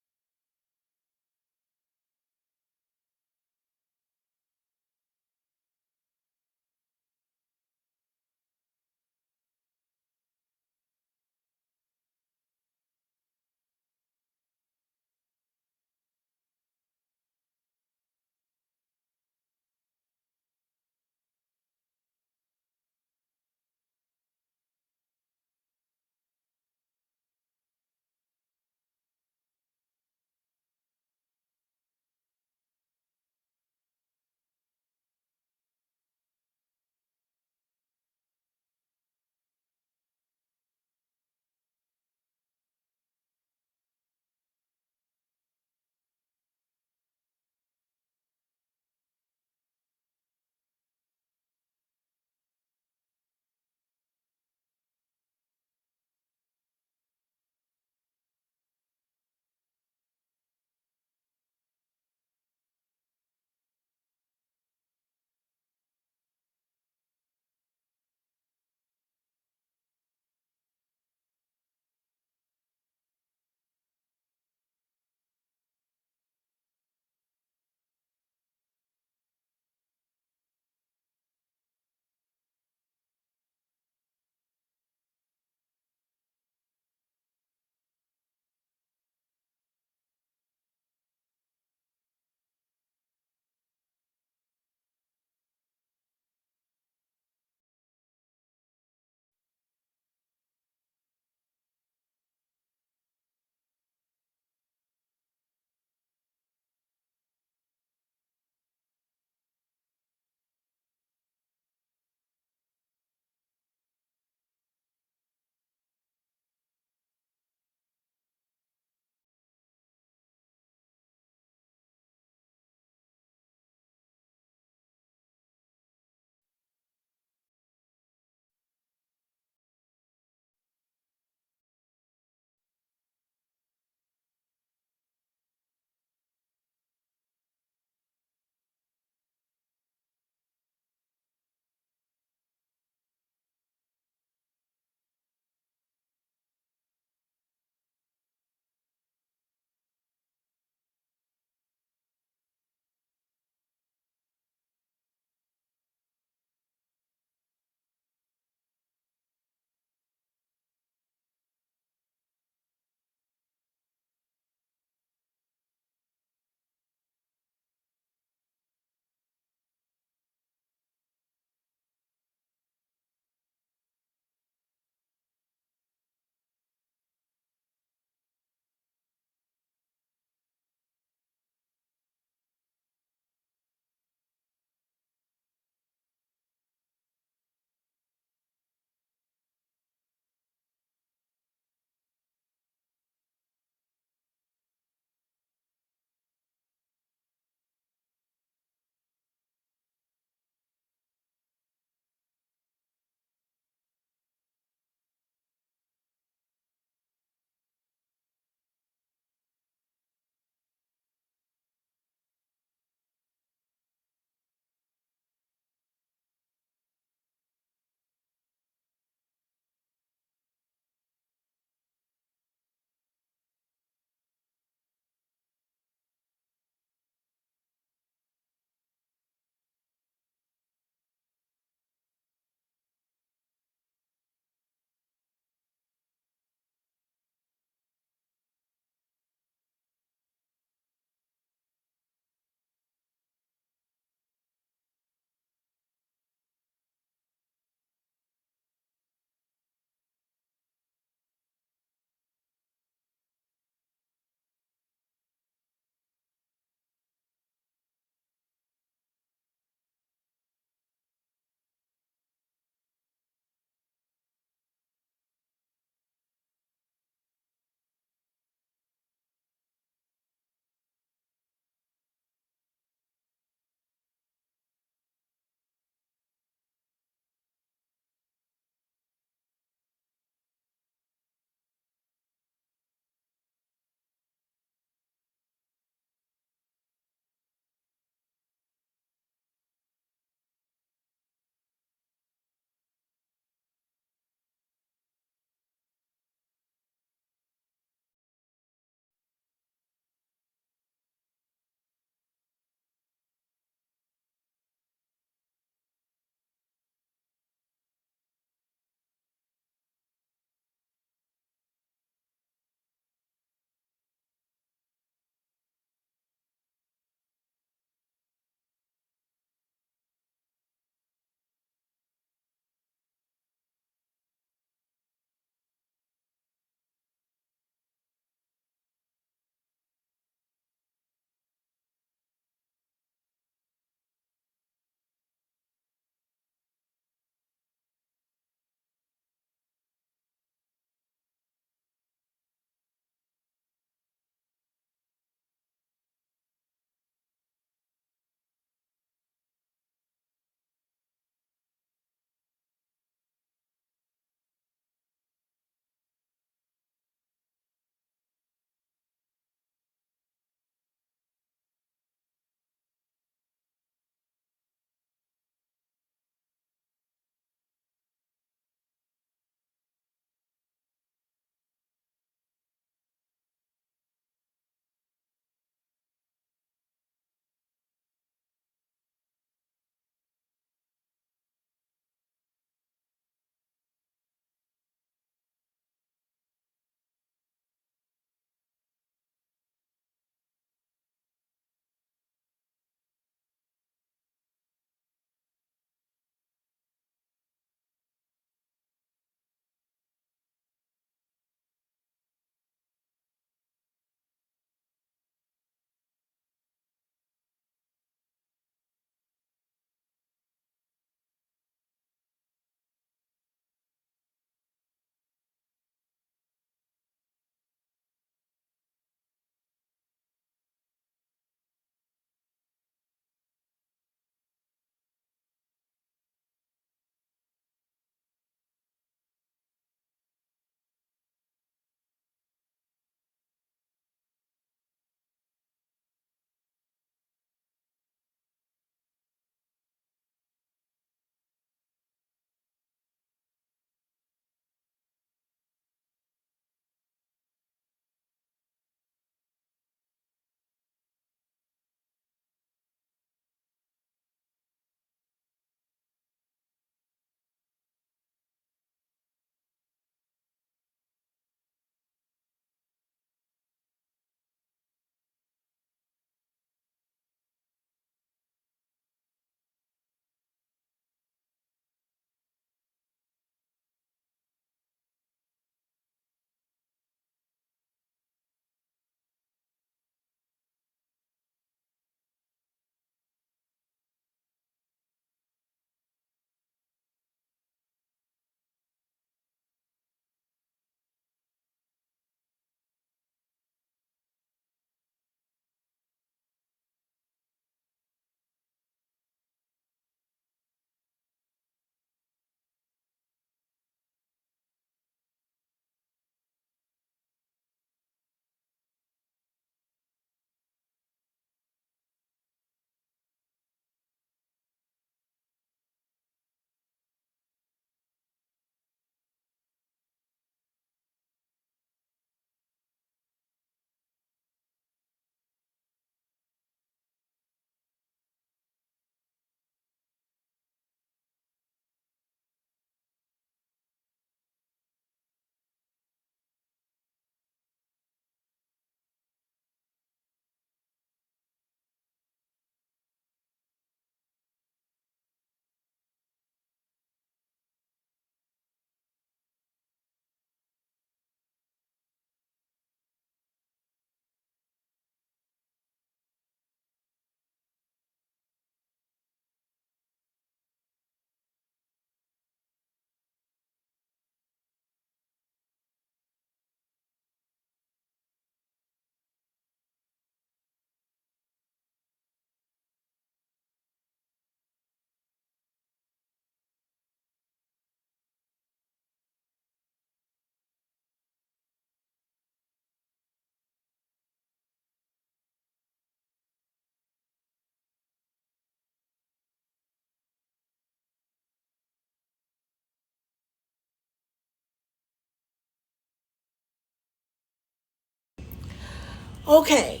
Okay.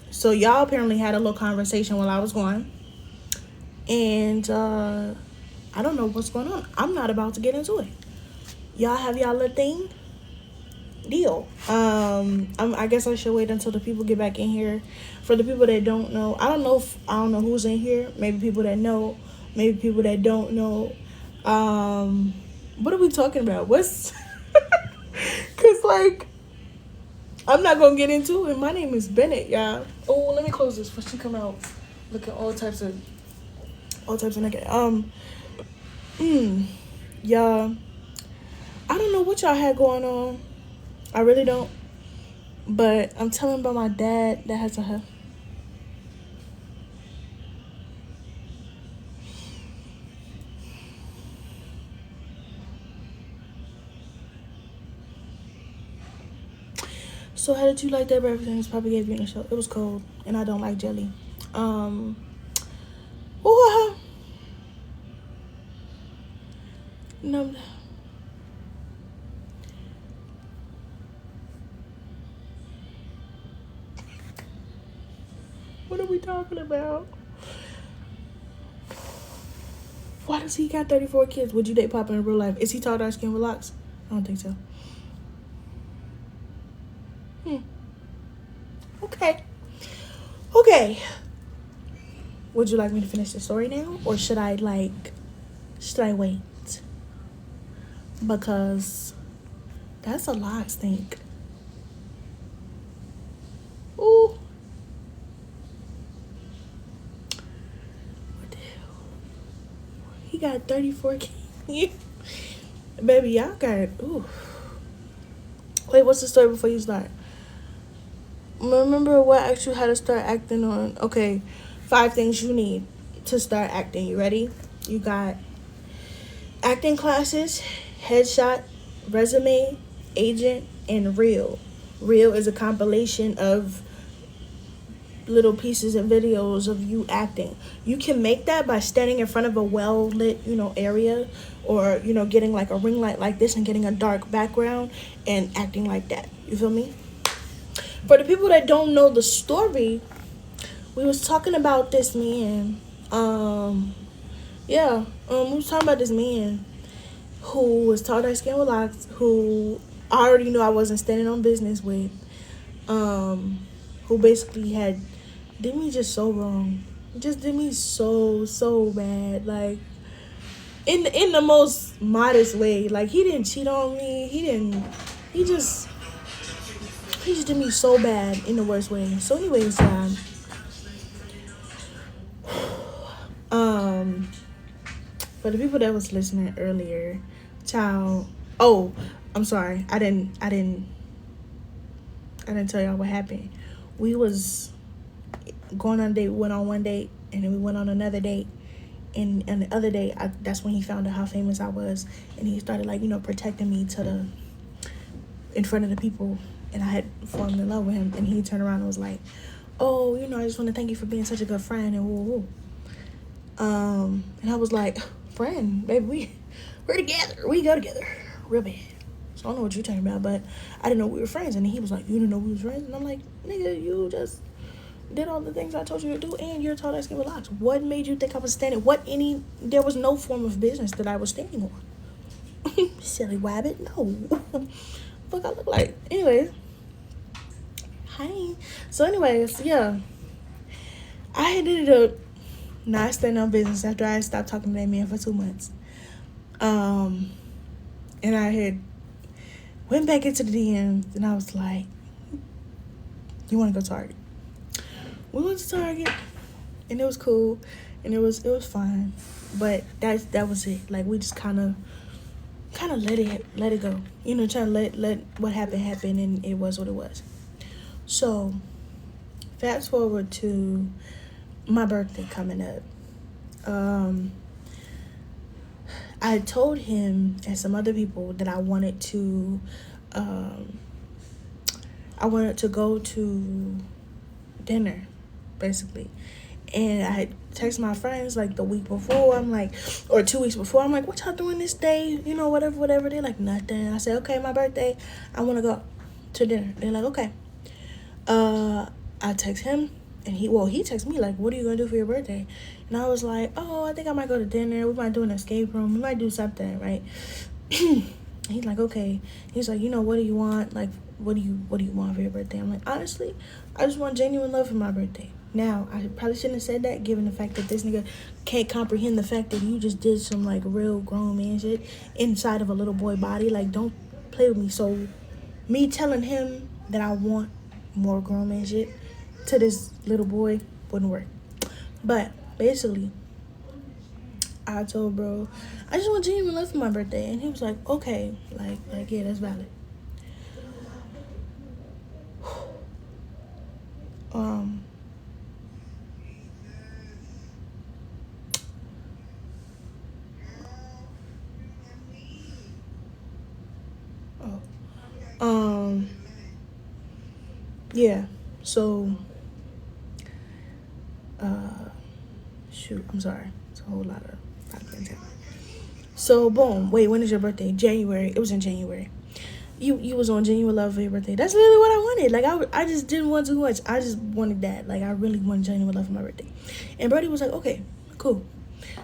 So y'all apparently had a little conversation while I was gone. And I don't know what's going on. I'm not about to get into it. Y'all have y'all little thing? Deal. I guess I should wait until the people get back in here. For the people that don't know, I don't know who's in here. Maybe people that know, maybe people that don't know. What are we talking about? What's cause like I'm not gonna get into it. My name is Bennett, y'all. Oh, let me close this before she come out looking all types of naked. Y'all, I don't know what y'all had going on. I really don't. But I'm telling about my dad that has a. So how did you like that breakfast? It's probably gave you in the show. It was cold, and I don't like jelly. Ooh, no. What are we talking about? Why does he got 34 kids? Would you date Papa in real life? Is he tall, dark skin, with locks? I don't think so. Okay. Okay. Would you like me to finish the story now? Or should I wait? Because that's a lot, stink. Ooh. What the hell? He got 34 kids. Baby, y'all got, ooh. Wait, what's the story before you start? Remember what actually how to start acting on. Okay, 5 things you need to start acting. You ready? You got acting classes, headshot, resume, agent, and reel. Reel is a compilation of little pieces and videos of you acting. You can make that by standing in front of a well lit, area, or getting like a ring light like this and getting a dark background and acting like that. You feel me? For the people that don't know the story, we was talking about this man. We was talking about this man who was tall, dark skin with locks, who I already knew I wasn't standing on business with, who basically had did me just so wrong, just did me so bad, like in the most modest way. Like he didn't cheat on me, he just did me so bad in the worst way. So anyways, for the people that was listening earlier, child. Oh, I'm sorry. I didn't tell y'all what happened. We was going on a date. We went on one date, and then we went on another date. And the other day, that's when he found out how famous I was, and he started protecting me in front of the people, and I had fallen in love with him. And he turned around and was like, "Oh, I just want to thank you for being such a good friend." And woo woo. And I was like, "Friend, baby, we're together. We go together real bad." So I don't know what you're talking about, but I didn't know we were friends. And he was like, "You didn't know we was friends?" And I'm like, "Nigga, you just did all the things I told you to do, and you're tall, skin with locks. What made you think I was standing? There was no form of business that I was standing on." Silly wabbit. No. Fuck I look like. Anyways. Hi. So anyways, yeah. I ended up not standing on business after I stopped talking to that man for 2 months. And I had went back into the DMs, and I was like, "You want to go Target?" We went to Target, and it was cool, and it was fine, but that was it. Like we just kind of let it go, trying to let what happened happen, and it was what it was. So fast forward to my birthday coming up. I told him and some other people that I wanted to go to dinner, basically. And I had texted my friends like the week before. I'm like, or 2 weeks before. I'm like, "What y'all doing this day? Whatever." They're like, "Nothing." I said, "Okay, my birthday. I want to go to dinner." They're like, "Okay." I text him, and he texted me like, "What are you gonna do for your birthday?" And I was like, "Oh, I think I might go to dinner. We might do an escape room. We might do something, right?" He's like, "Okay." He's like, "What do you want? Like, what do you want for your birthday?" I'm like, "Honestly, I just want genuine love for my birthday." Now, I probably shouldn't have said that, given the fact that this nigga can't comprehend the fact that you just did some like real grown man shit inside of a little boy body. Like, don't play with me. So, me telling him that I want more grown man shit to this little boy wouldn't work. But basically, I told bro, I just want genuine love for my birthday, and he was like, okay, like yeah, that's valid. Um, oh, um, yeah. So, shoot, I'm sorry. It's a whole lot of things happening. So boom, wait, when is your birthday? January. It was in January. You was on genuine love for your birthday. That's literally what I wanted. Like I just didn't want too much. I just wanted that. Like I really wanted genuine love for my birthday. And Brody was like, okay, cool.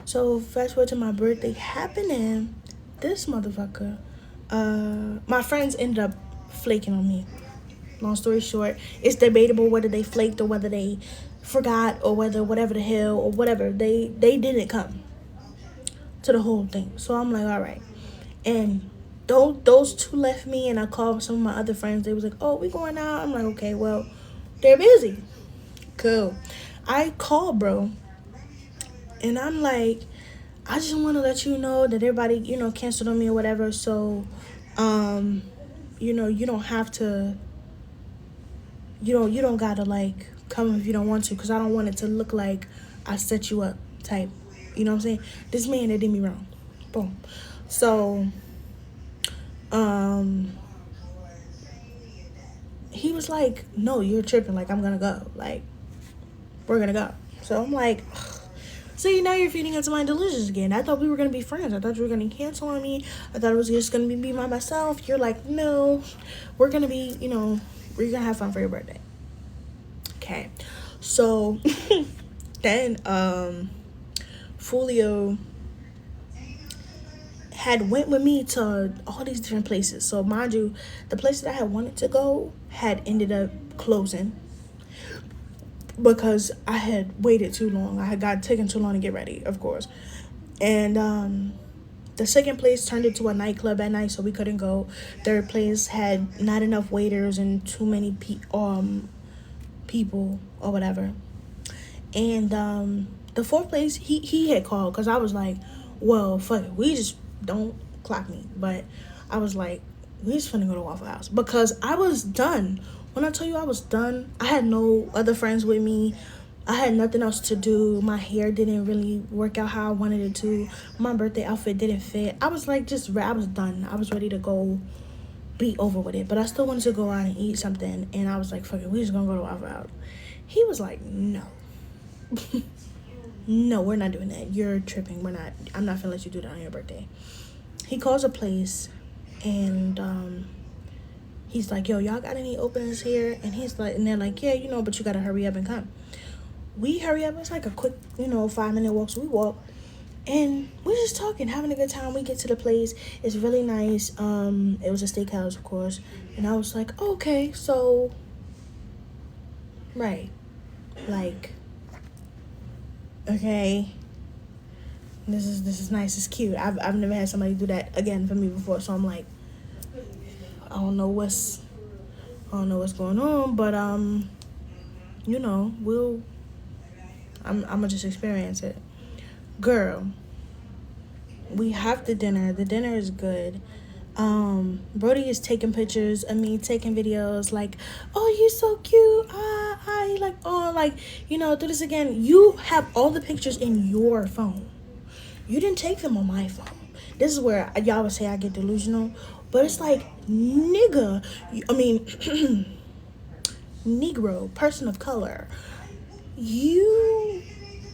So fast forward to my birthday happening, this motherfucker, my friends ended up flaking on me. Long story short, it's debatable whether they flaked or whether they forgot or whether whatever the hell or whatever. They didn't come to the whole thing. So I'm like, all right. And those two left me, and I called some of my other friends. They was like, oh, we going out. I'm like, okay, well, they're busy. Cool. I called bro, and I'm like, I just want to let you know that everybody, canceled on me or whatever. So, you don't have to, you don't gotta like come if you don't want to, because I don't want it to look like I set you up type. You know what I'm saying? This man that did me wrong. Boom. So, he was like, no, you're tripping. Like, I'm gonna go. Like, we're gonna go. So I'm like, ugh. See, now you're feeding into my delusions again. I thought we were gonna be friends. I thought you were gonna cancel on me. I thought it was just gonna be me by myself. You're like, no, we're gonna be, we're gonna have fun for your birthday. Okay. So then Fulio had went with me to all these different places. So mind you, the place that I had wanted to go had ended up closing because I had waited too long. I had got taken too long to get ready, of course. And the second place turned into a nightclub at night, so we couldn't go. Third place had not enough waiters and too many people or whatever. And the fourth place, he had called because I was like, well, fuck it, we just don't clock me. But I was like, we just finna go to Waffle House because I was done. When I tell you I was done, I had no other friends with me. I had nothing else to do. My hair didn't really work out how I wanted it to. My birthday outfit didn't fit. I was like, I was done. I was ready to go be over with it. But I still wanted to go out and eat something. And I was like, fuck it, we just gonna go to Waffle House. He was like, no. No, we're not doing that. You're tripping. I'm not gonna let you do that on your birthday. He calls a place and he's like, yo, y'all got any openings here? And they're like, yeah, but you gotta hurry up and come. We hurry up. It's like a quick, 5-minute walk. So we walk and we're just talking, having a good time. We get to the place. It's really nice. It was a steakhouse, of course. And I was like, okay, so right. Like, okay, this is nice, it's cute. I've never had somebody do that again for me before, so I'm like, I don't know what's going on, but I'm gonna just experience it. Girl, we have the dinner. The dinner is good. Brody is taking pictures of me, taking videos, like, oh, you so cute, like, oh, like, do this again. You have all the pictures in your phone. You didn't take them on my phone. This is where y'all would say I get delusional, but it's like, nigga, Negro, person of color, you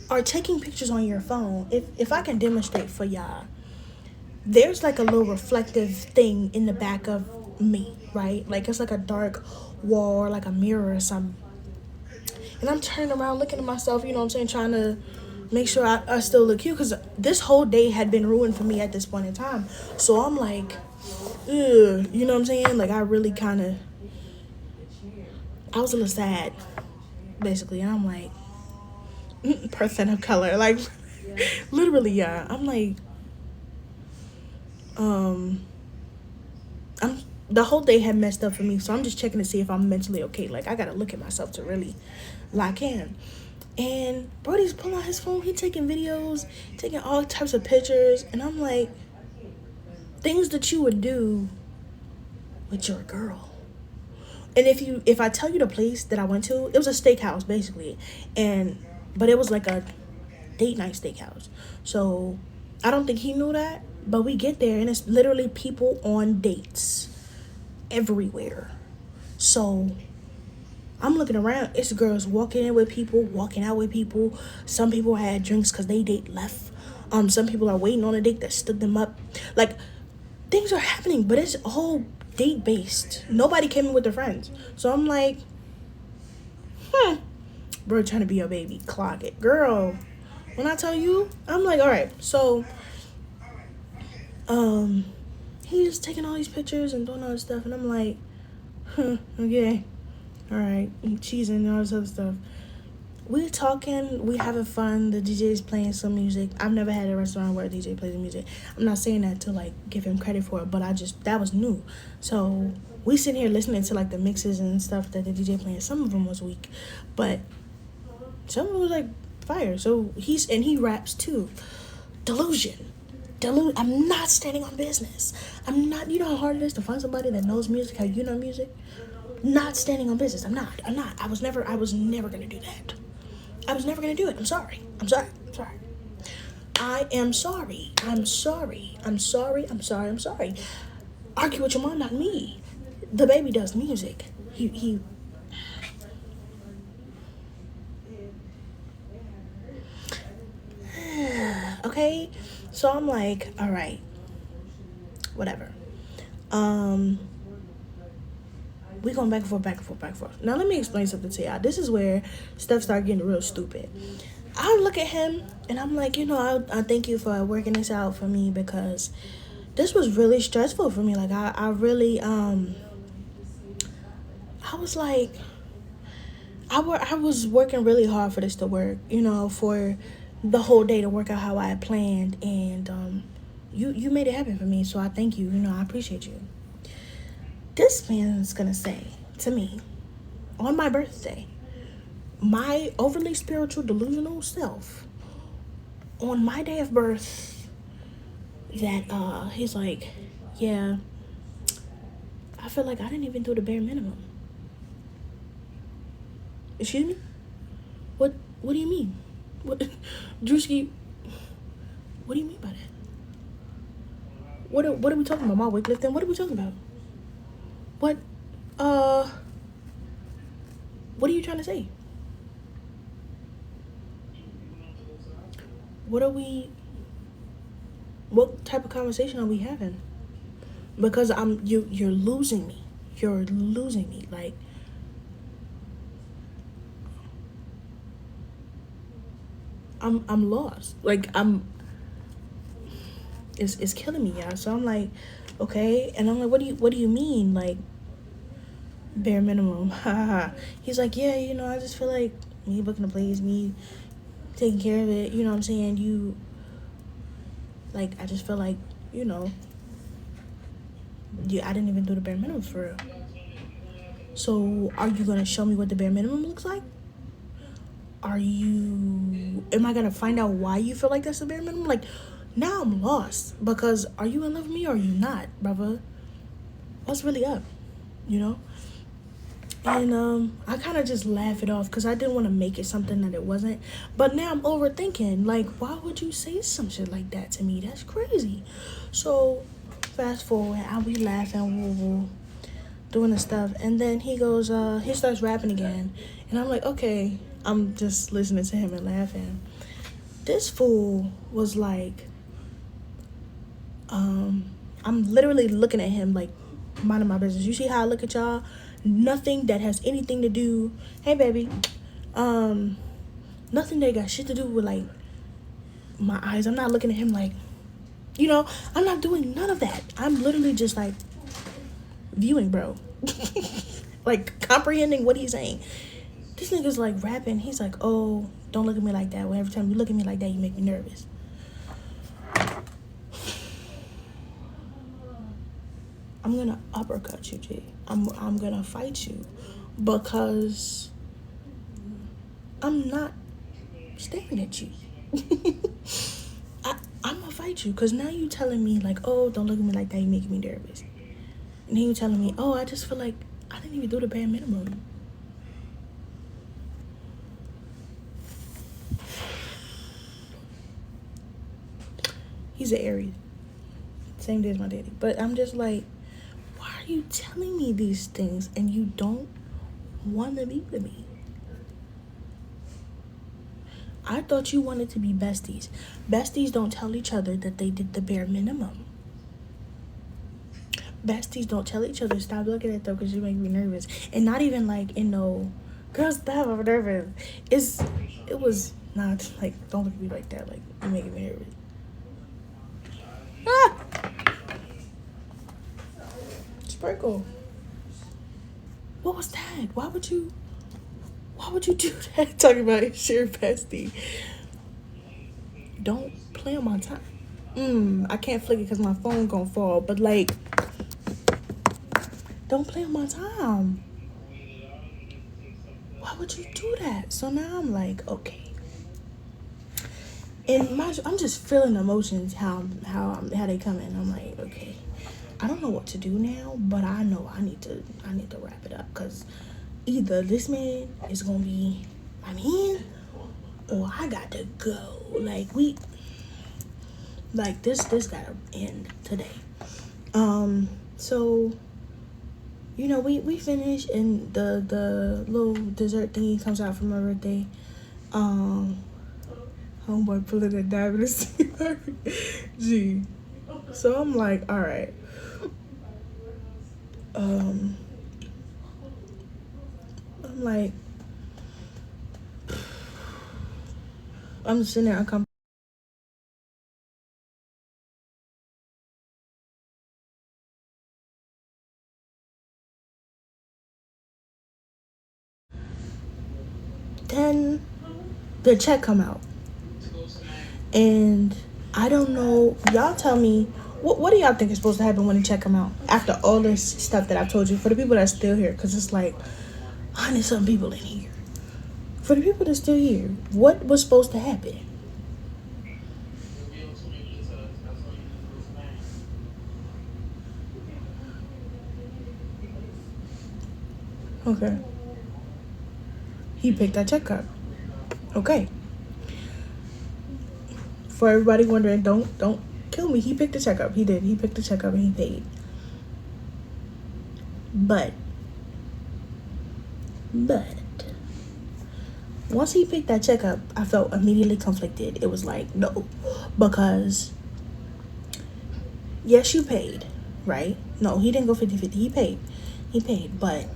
are taking pictures on your phone. If I can demonstrate for y'all, there's like a little reflective thing in the back of me, right? Like it's like a dark wall or like a mirror or something. And I'm turning around looking at myself, you know what I'm saying, trying to make sure I still look cute, because this whole day had been ruined for me at this point in time. So I'm like, ugh, you know what I'm saying? Like I really kind of, I was a little sad, basically. And I'm like, person of color, like literally, yeah. I'm like, I'm the whole day had messed up for me, so I'm just checking to see if I'm mentally okay. Like I gotta look at myself to really lock in. And Brody's pulling out his phone, he taking videos, taking all types of pictures, and I'm like, things that you would do with your girl. And if I tell you the place that I went to, it was a steakhouse basically, but it was like a date night steakhouse. So I don't think he knew that, but we get there and it's literally people on dates everywhere. So I'm looking around. It's girls walking in with people, walking out with people. Some people had drinks because they date left. Some people are waiting on a date that stood them up. Like things are happening, but it's all date based. Nobody came in with their friends. So I'm like, bro, trying to be your baby, clock it, girl. When I tell you, I'm like, all right. So, he's taking all these pictures and doing all this stuff, and I'm like, okay, all right, and cheesing and all this other stuff. We talking, we having fun. The DJ's playing some music. I've never had a restaurant where a DJ plays music. I'm not saying that to like give him credit for it, but that was new. So we sitting here listening to like the mixes and stuff that the DJ playing. Some of them was weak, but some of them was like fire. So he raps too. Delusion. I'm not standing on business. I'm not. You know how hard it is to find somebody that knows music, how you know music. Not standing on business. I'm not. I was never gonna do that. I was never gonna do it. I'm sorry. I am sorry. Argue with your mom, not me. The baby does music. He okay? So I'm like, all right. Whatever. We going back and forth. Now let me explain something to y'all. This is where stuff started getting real stupid. I look at him and I'm like, I thank you for working this out for me, because this was really stressful for me. Like I really I was like, I was working really hard for this to work, for the whole day to work out how I had planned, and you made it happen for me, so I thank you. I appreciate you. This man's gonna say to me on my birthday, my overly spiritual, delusional self, on my day of birth, that he's like, yeah, I feel like I didn't even do the bare minimum. Excuse me? What do you mean? What, Drewski, what do you mean by that? What are we talking about? My weightlifting? What are we talking about? What are you trying to say? What type of conversation are we having? Because you're losing me. You're losing me. Like, I'm lost. Like it's killing me, y'all. So I'm like, okay, and I'm like, what do you mean, like bare minimum? He's like, yeah, I just feel like me booking the place, me taking care of it, you know what I'm saying? You, like, I just feel like, I didn't even do the bare minimum for real. So are you gonna show me what the bare minimum looks like? Am I gonna find out why you feel like that's the bare minimum? Like, now I'm lost, because are you in love with me or are you not, brother? What's really up, And I kind of just laugh it off, because I didn't want to make it something that it wasn't. But now I'm overthinking, like, why would you say some shit like that to me? That's crazy. So fast forward, I'll be laughing, woo, doing the stuff, and then he goes, he starts rapping again, and I'm like, okay, I'm just listening to him and laughing. This fool was like, I'm literally looking at him like minding my business. You see how I look at y'all? Nothing that has anything to do. Hey, baby. Nothing that got shit to do with like my eyes. I'm not looking at him like, I'm not doing none of that. I'm literally just like viewing, bro. Like comprehending what he's saying. This nigga's like rapping. He's like, oh, don't look at me like that. Well, every time you look at me like that, you make me nervous. I'm gonna uppercut you, G. I'm gonna fight you because I'm not staring at you. I'm gonna fight you because now you telling me like, oh, don't look at me like that, you making me nervous. And then you telling me, oh, I just feel like I didn't even do the bare minimum. He's an Aries. Same day as my daddy. But I'm just like, why are you telling me these things and you don't want to be with me? I thought you wanted to be besties. Besties don't tell each other that they did the bare minimum. Besties don't tell each other, stop looking at them because you make me nervous. And not even like, girl, stop, I'm nervous. It was not like, don't look at me like that. Like, you're making me nervous. Ah! Sprinkle. What was that? Why would you do that? Talking about share bestie. Don't play on my time. I can't flick it because my phone gonna fall. But like, don't play on my time. Why would you do that? So now I'm like, okay. And I'm just feeling emotions how they come in. I'm like, okay, I don't know what to do now, but I know I need to wrap it up because either this man is gonna be my man or I got to go. Like this gotta end today. So we finish and the little dessert thingy comes out for my birthday. Homeboy pulling a diamond to see her. Gee. So I'm like, all right. I'm like, I'm just sitting there uncomfortable. Then the check come out. And I don't know. Y'all tell me, what do y'all think is supposed to happen when the check come out? After all this stuff that I've told you. For the people that's still here. Because it's like 100-something people in here. For the people that's still here, what was supposed to happen? Okay. He picked that check up. Okay. For everybody wondering, don't kill me. He picked the check up. He did. He picked the check up and he paid. But once he picked that check up, I felt immediately conflicted. It was like, no, because yes, you paid, right? No, he didn't go 50-50. He paid, but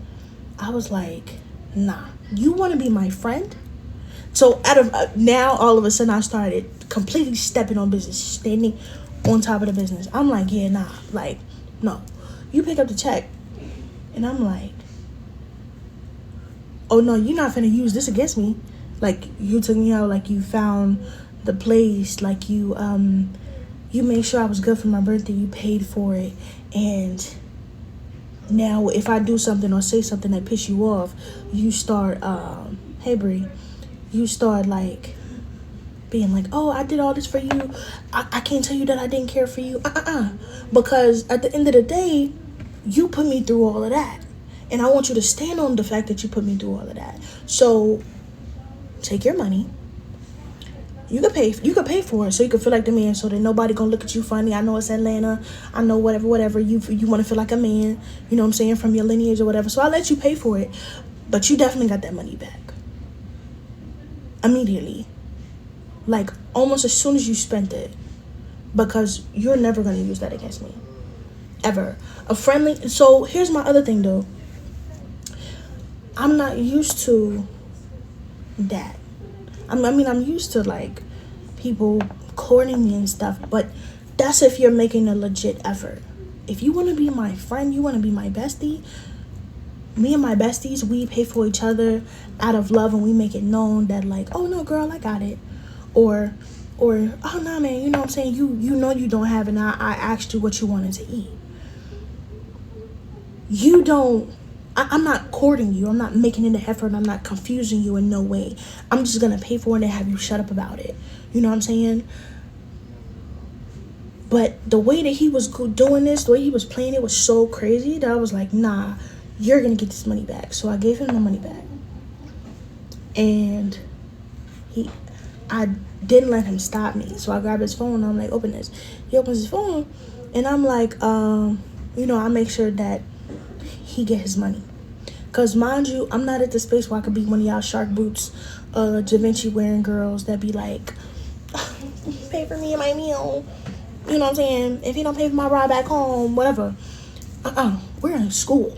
I was like, nah, you want to be my friend? So out of now, all of a sudden, I started completely stepping on business, standing on top of the business. I'm like, yeah, nah, like, no. You pick up the check, and I'm like, oh no, you're not finna use this against me. Like, you took me out, like you found the place, like you made sure I was good for my birthday, you paid for it, and now if I do something or say something that piss you off, you start, hey Bree, you start like being like, oh, I did all this for you. I can't tell you that I didn't care for you. Because at the end of the day, you put me through all of that. And I want you to stand on the fact that you put me through all of that. So take your money. You could pay for it so you can feel like the man, so that nobody gonna look at you funny. I know it's Atlanta. I know whatever. You want to feel like a man, you know what I'm saying, from your lineage or whatever. So I'll let you pay for it. But you definitely got that money back. Immediately. Like almost as soon as you spent it. Because you're never gonna use that against me. ever. A friendly. So here's my other thing though. I'm not used to that. I'm used to like people courting me and stuff, but that's if you're making a legit effort. If you want to be my friend, you want to be my bestie. Me and my besties, we pay for each other out of love, and we make it known that like, oh no, girl, I got it, or oh no, man, you know what I'm saying. You know you don't have it. And I asked you what you wanted to eat. You don't. I'm not courting you. I'm not making an effort. I'm not confusing you in no way. I'm just gonna pay for it and have you shut up about it. You know what I'm saying? But the way that he was doing this, the way he was playing it was so crazy that I was like, nah, you're gonna get this money back. So I gave him the money back, and I didn't let him stop me. So I grabbed his phone and I'm like, open this. He opens his phone, and I'm like, I make sure that he get his money. Cause mind you, I'm not at the space where I could be one of y'all shark boots, Da Vinci wearing girls that be like, pay for me and my meal. You know what I'm saying? If you don't pay for my ride back home, whatever. We're in school.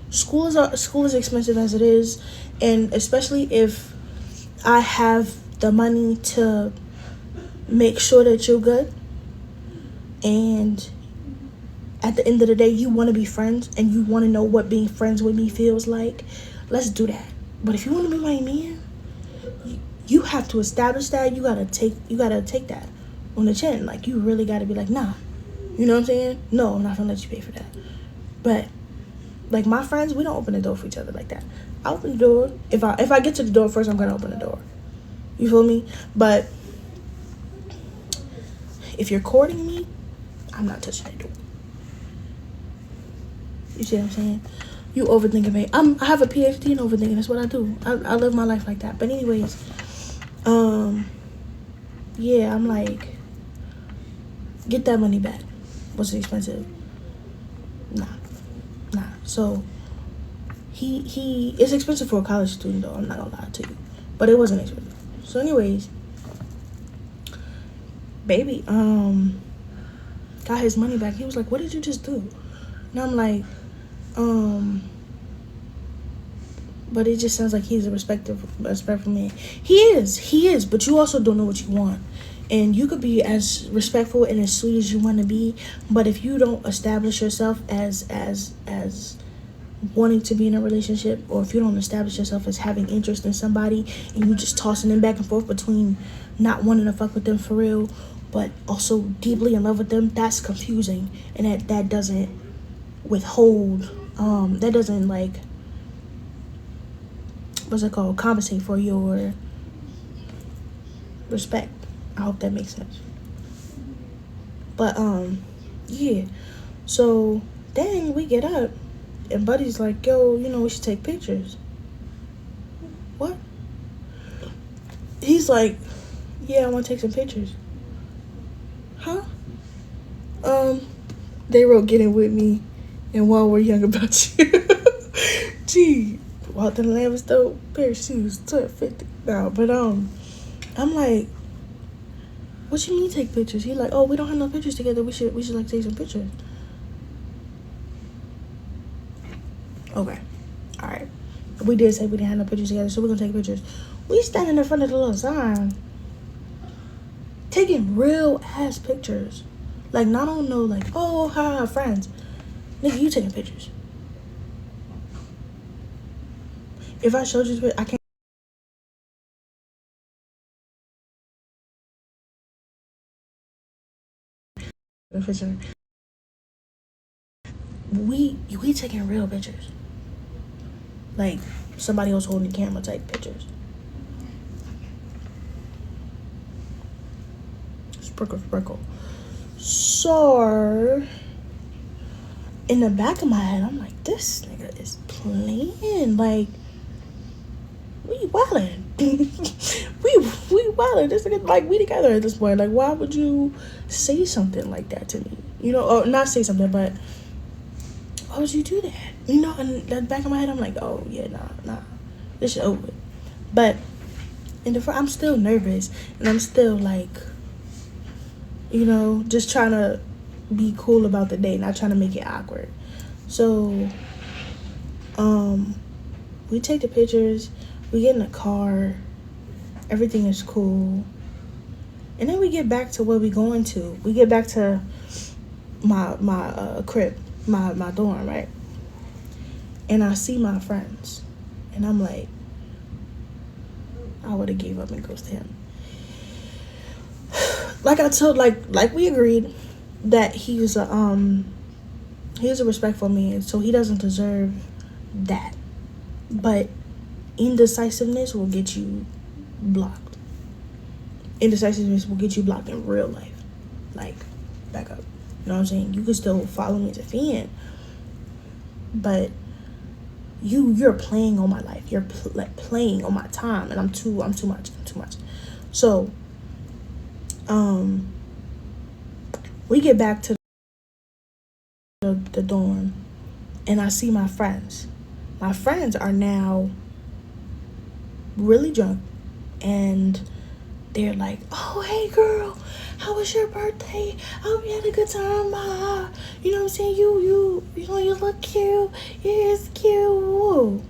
School is expensive as it is, and especially if I have the money to make sure that you're good, and at the end of the day, you want to be friends and you want to know what being friends with me feels like, let's do that. But if you want to be my man, you have to establish that. You gotta take that on the chin. Like, you really gotta be like, nah. You know what I'm saying? No, I'm not gonna let you pay for that. But like my friends, we don't open the door for each other like that. I open the door. If I get to the door first, I'm gonna open the door. You feel me? But if you're courting me, I'm not touching that door. You see what I'm saying? You overthinking me. I have a PhD in overthinking. That's what I do. I live my life like that. But anyways, yeah, I'm like, get that money back. Was it expensive? Nah. So it's expensive for a college student though. I'm not gonna lie to you, but it wasn't expensive. So anyways, baby, got his money back. He was like, "What did you just do?" And I'm like, but it just sounds like he's a respectful man. He is, but you also don't know what you want. And you could be as respectful and as sweet as you want to be, but if you don't establish yourself as wanting to be in a relationship, or if you don't establish yourself as having interest in somebody, and you just tossing them back and forth between not wanting to fuck with them for real, but also deeply in love with them, that's confusing, and that doesn't withhold, that doesn't like, what's it called, compensate for your respect. I hope that makes sense. But yeah. So then we get up, and Buddy's like, yo, we should take pictures. What? He's like, yeah, I want to take some pictures. Huh? They wrote "Getting With Me" and "While We're Young" about you. Gee, Walter Lamb stole pair of shoes, $250. No, but I'm like, what you mean take pictures? He's like, oh, we don't have no pictures together. We should like take some pictures. Okay, all right. We did say we didn't have no pictures together, so we're gonna take pictures. We standing in front of the little sign, taking real ass pictures. Like, not on no like, oh, hi, friends. Nigga, you taking pictures. If I showed you this, I can't. We taking real pictures. Like, somebody else holding the camera type pictures. Sprinkle. So, in the back of my head, I'm like, this nigga is playing. Like, we wildin'. we wildin'. This nigga, like, we together at this point. Like, why would you say something like that to me? Or not say something, but why would you do that? In the back of my head, I'm like, oh, yeah, nah. This shit over. But in the front, I'm still nervous. And I'm still, like, just trying to be cool about the day, not trying to make it awkward. So, we take the pictures, we get in the car, everything is cool. And then we get back to where we going to. We get back to my crib, my dorm, right? And I see my friends. And I'm like, I would have gave up and ghosted him. Like I told, like we agreed that he's a respectful man, so he doesn't deserve that. But indecisiveness will get you blocked. Indecisiveness will get you blocked in real life. Like, back up. You know what I'm saying? You can still follow me as a fan, but you're playing on my life. You're playing on my time, and I'm too much. So, we get back to the dorm, and I see my friends. My friends are now really drunk, and they're like, "Oh, hey, girl, how was your birthday? I hope you had a good time. You know what I'm saying? You look cute. Yeah, it's cute. Woo.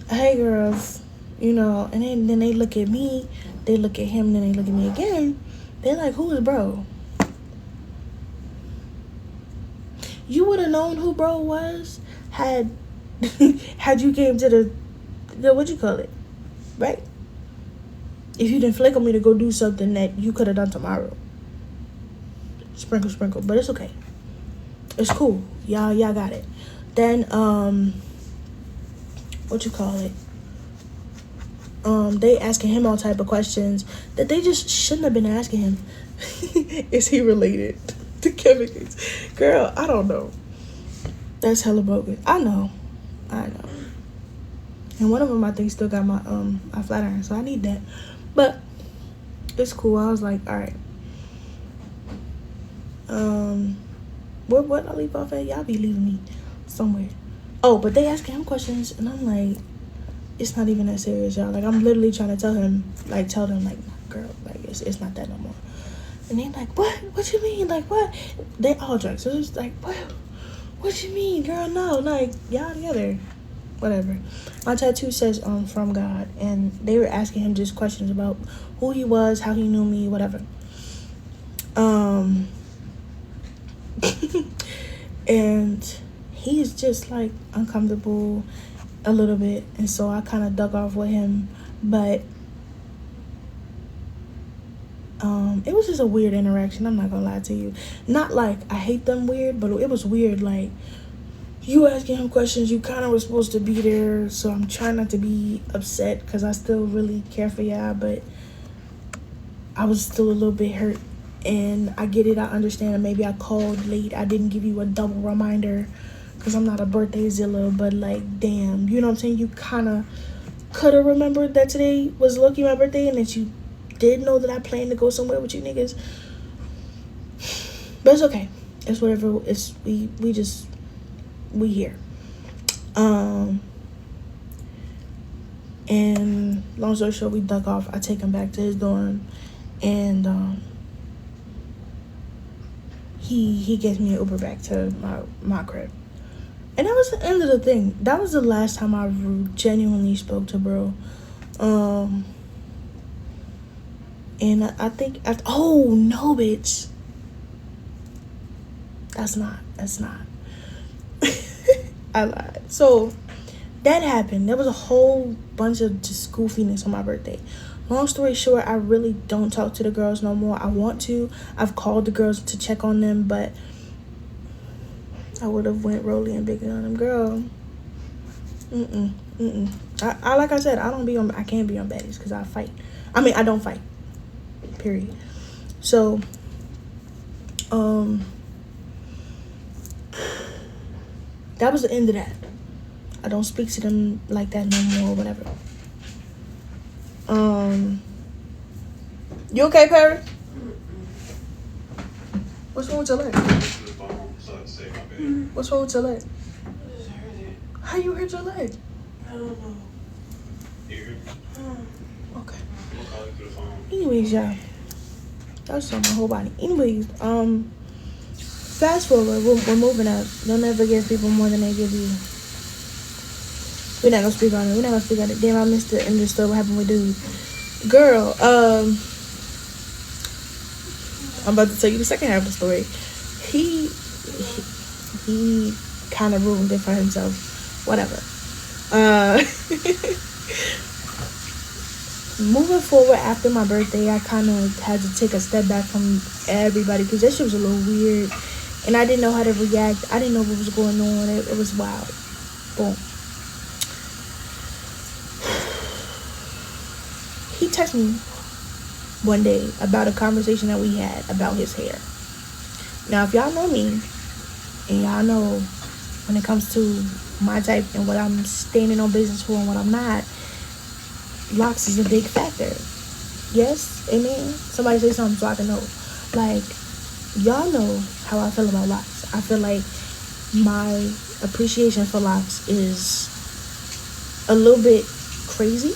Hey, girls, and then they look at me, they look at him, then they look at me again. They're like, who is bro? You would have known who bro was had you came to the what you call it, right? If you didn't flick on me to go do something that you could have done tomorrow. Sprinkle, but it's okay. It's cool. Y'all got it. Then, what you call it? They asking him all type of questions that they just shouldn't have been asking him. Is he related to Kevin Gates? Girl, I don't know. That's hella bogus. I know. And one of them, I think, still got my flat iron, so I need that. But it's cool. I was like, all right. What I leave off at? Y'all be leaving me somewhere. Oh, but they asking him questions, and I'm like, it's not even that serious, y'all. Like, I'm literally trying to tell them, like, girl, like, it's not that no more. And they like, what you mean? Like, what? They all drunk, so it's like, what you mean, girl? No, like, y'all together. Whatever. My tattoo says from God, and they were asking him just questions about who he was, how he knew me, whatever. And he's just like uncomfortable a little bit, and so I kind of dug off with him, but it was just a weird interaction. I'm not gonna lie to you. Not like I hate them weird, but it was weird. Like, you asking him questions, you kind of were supposed to be there, so I'm trying not to be upset because I still really care for y'all, but I was still a little bit hurt, and I get it, I understand, and maybe I called late, I didn't give you a double reminder because I'm not a birthday zilla, but like, damn, you know what I'm saying? You kind of could have remembered that today was lucky my birthday, and that you did know that I planned to go somewhere with you niggas, but it's okay. It's whatever. It's we here. And long story short, we duck off. I take him back to his dorm, and he gets me an Uber back to my crib. And that was the end of the thing. That was the last time I genuinely spoke to bro. And I think oh no, bitch. That's not. I lied. So that happened. There was a whole bunch of just goofiness on my birthday. Long story short, I really don't talk to the girls no more. I want to. I've called the girls to check on them, but I would have went rolling and bigger on them. Girl. I like I said, I can't be on baddies because I fight. I mean, I don't fight. Period. So, that was the end of that. I don't speak to them like that no more, whatever. You okay, Perry? What's wrong with your leg? What's wrong with your leg? How you hurt your leg? I don't know. Okay. Anyways, y'all. That's on my whole body. Anyways, fast forward. We're moving up. Don't ever give people more than they give you. We're not gonna speak on it. We're not gonna speak on it. Damn, I missed the end of the story. What happened with dude? Girl, I'm about to tell you the second half of the story. He kind of ruined it for himself. Whatever. Moving forward after my birthday, I kind of had to take a step back from everybody because that shit was a little weird, and I didn't know how to react. I didn't know what was going on. It was wild. Boom. He texted me one day about a conversation that we had about his hair. Now, if y'all know me, and y'all know when it comes to my type and what I'm standing on business for and what I'm not, locks is a big factor. Yes? Amen? Somebody say something so I can know. Like, y'all know how I feel about locks. I feel like my appreciation for locks is a little bit crazy.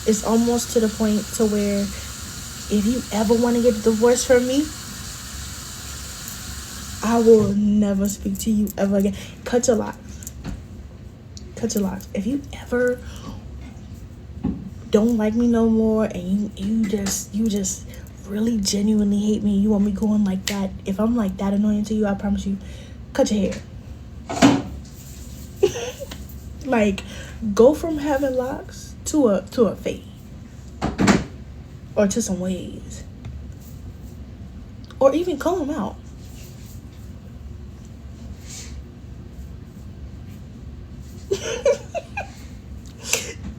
It's almost to the point to where if you ever want to get a divorce from me, I will never speak to you ever again. Cut your locks. Cut your locks. If you ever don't like me no more and you just really genuinely hate me, you want me going like that, if I'm like that annoying to you, I promise you, cut your hair. Like, go from having locks to a fade, or to some waves, or even comb them out.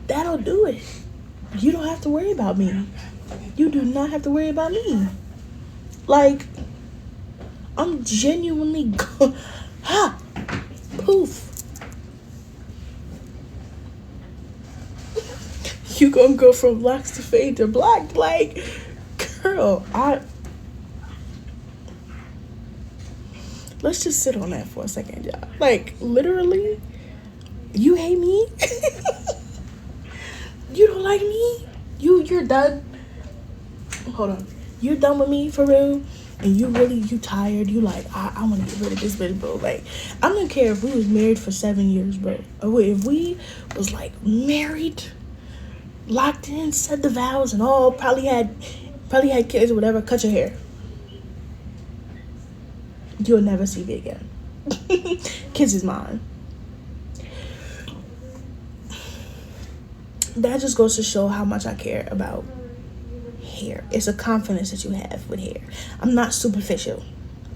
That'll do it. You don't have to worry about me. You do not have to worry about me. Like, I'm genuinely poof. You gonna go from blacks to fade to black. Like, girl, let's just sit on that for a second, y'all. Like, literally, you hate me? You don't like me? You're done? Hold on. You're done with me for real? And you tired? You like, I want to get rid of this bitch, bro. Like, I don't care if we was married for 7 years, bro. Or if we was like married, locked in, said the vows and all, probably had kids or whatever. Cut your hair. You'll never see me again. Kids is mine. That just goes to show how much I care about hair. It's a confidence that you have with hair. I'm not superficial.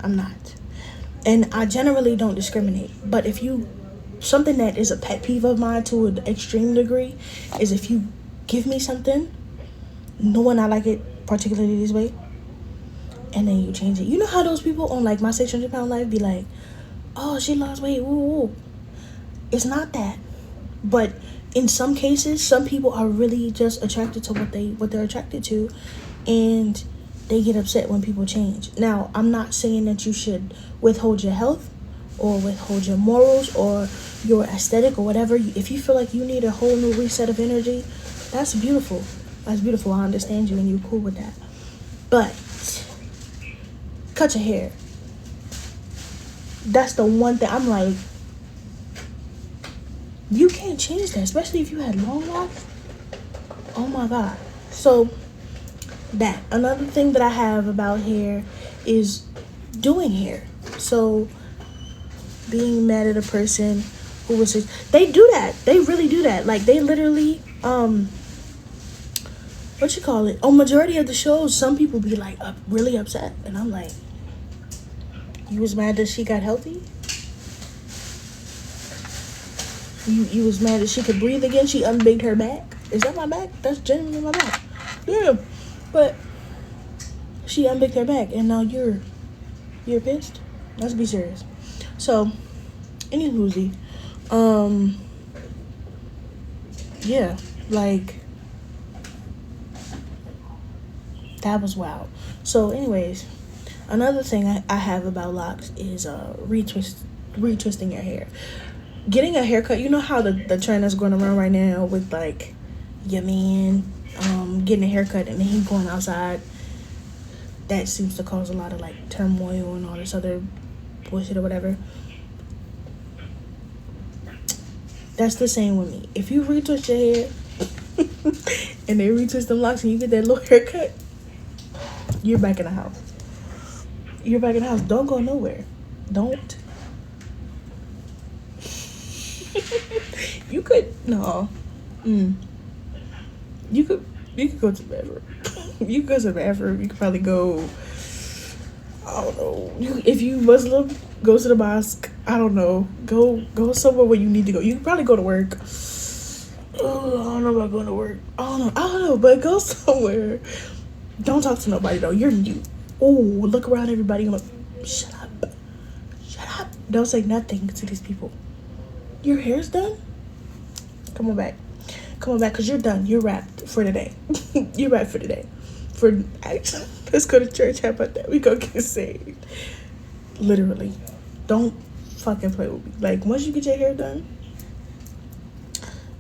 I'm not. And I generally don't discriminate. But if you, something that is a pet peeve of mine to an extreme degree is if you give me something, knowing I like it particularly this way, and then you change it. You know how those people on like my 600 pound life be like, oh, she lost weight, woo woo. It's not that. But in some cases, some people are really just attracted to what they're attracted to, and they get upset when people change. Now, I'm not saying that you should withhold your health or withhold your morals or your aesthetic or whatever. If you feel like you need a whole new reset of energy, that's beautiful. That's beautiful. I understand you and you're cool with that. But cut your hair. That's the one thing I'm like, you can't change that, especially if you had long locks. Oh my God. So that. Another thing that I have about hair is doing hair. So being mad at a person who was just, they do that. They really do that. Like, they literally, what you call it? On majority of the shows, some people be like really upset. And I'm like, you was mad that she got healthy? You was mad that she could breathe again? She unbigged her back? Is that my back? That's genuinely my back. Yeah. But she unbigged her back and now you're pissed? Let's be serious. So, anywhoosie. Yeah, like, that was wild. So anyways, another thing I have about locks is retwisting your hair. Getting a haircut, you know how the trend that's going around right now with like your man getting a haircut and then he going outside that seems to cause a lot of like turmoil and all this other bullshit or whatever. That's the same with me. If you retwist your hair and they retwist them locks and you get that little haircut, you're back in the house. You're back in the house. Don't go nowhere. Don't. You could no. You could go to the bathroom. You could go to the bathroom. You could probably go. I don't know. If you Muslim, go to the mosque. I don't know. Go somewhere where you need to go. You could probably go to work. Oh, I don't know about going to work. I don't know. But go somewhere. Don't talk to nobody though. You're new. Oh, look around everybody. I'm like, shut up. Don't say nothing to these people. Your hair's done? Come on back, because you're done. You're wrapped for today. You're wrapped for today. Let's go to church. How about that? We go get saved. Literally. Don't fucking play with me. Like, once you get your hair done,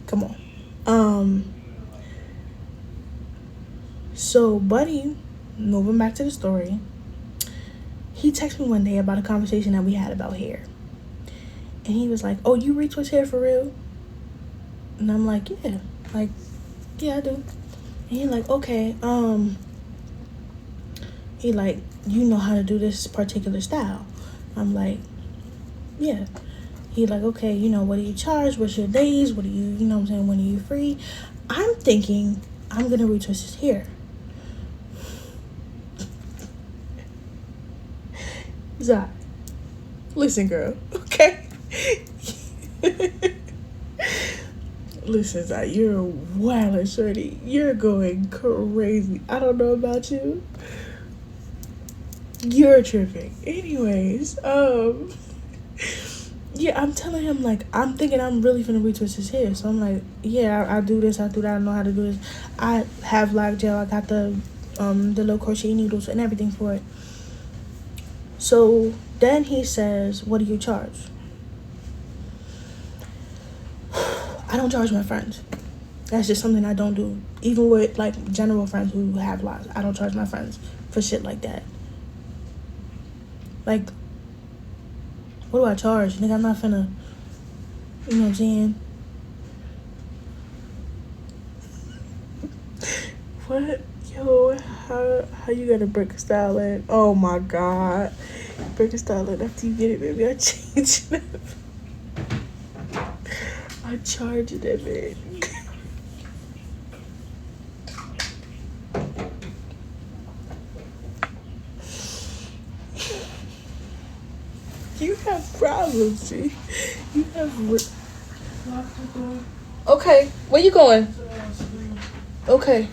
come on. So, Buddy, moving back to the story, he texted me one day about a conversation that we had about hair. And he was like, oh, you retwist hair for real? And I'm like, yeah. Like, yeah, I do. And he like, okay, he like, you know how to do this particular style. I'm like, yeah. He like, okay, you know, what do you charge? What's your days? What do you know what I'm saying? When are you free? I'm thinking I'm going to retwist his hair. Zai, listen, girl, okay? Listen, Zai, you're wild, shorty. You're going crazy. I don't know about you. You're tripping. Anyways, yeah, I'm telling him, like, I'm thinking I'm really finna retwist his hair. So I'm like, yeah, I do this, I do that, I know how to do this. I have black gel, I got the little crochet needles and everything for it. So then he says, what do you charge? I don't charge my friends. That's just something I don't do. Even with, like, general friends who have locks, I don't charge my friends for shit like that. Like, what do I charge? Nigga, I'm not finna, you know what I'm saying? What? Yo, how you gotta break a style in? Oh my god. Break a style in after you get it, baby. I change it. I charge it, baby. You have problems, G. You have. Okay, where you going? Okay.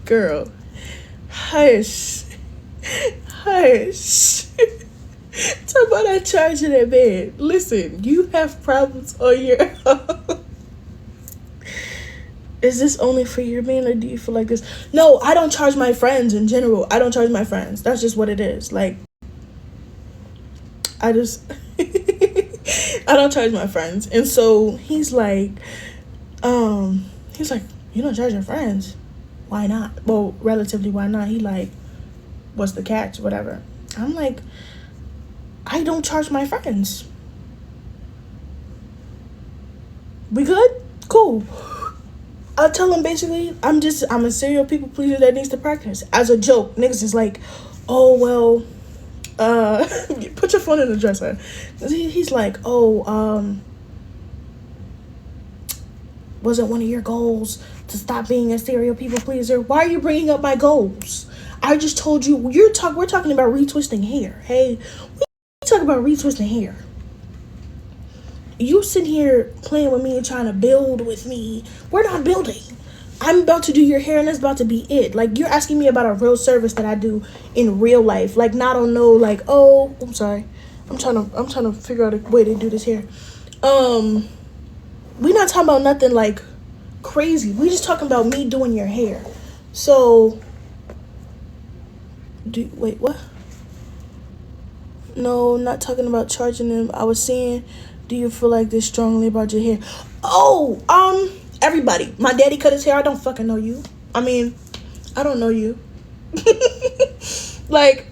Girl, hush. Talk about that charging that bed. Listen, you have problems on your own. Is this only for your man, or do you feel like this? No, I don't charge my friends in general. I don't charge my friends. That's just what it is. Like, I just I don't charge my friends. And so he's like, you don't charge your friends. Why not? Well, relatively, why not? He like, what's the catch? Whatever. I'm like, I don't charge my friends. We good? Cool. I'll tell him basically, I'm a serial people pleaser that needs to practice. As a joke, niggas is like, oh, well, put your phone in the dresser. He's like, oh, wasn't one of your goals to stop being a serial people pleaser? Why are you bringing up my goals? I just told you, we're talking about retwisting hair. Hey, we talk about retwisting hair. You sit here playing with me and trying to build with me. We're not building. I'm about to do your hair and that's about to be it. Like, you're asking me about a real service that I do in real life. Like, not on no, like, oh, I'm sorry. I'm trying to figure out a way to do this here. We're not talking about nothing like crazy. We just talking about me doing your hair. So, wait, what? No, not talking about charging them. I was saying, do you feel like this strongly about your hair? Oh, Everybody. My daddy cut his hair. I don't fucking know you. I mean, I don't know you. Like,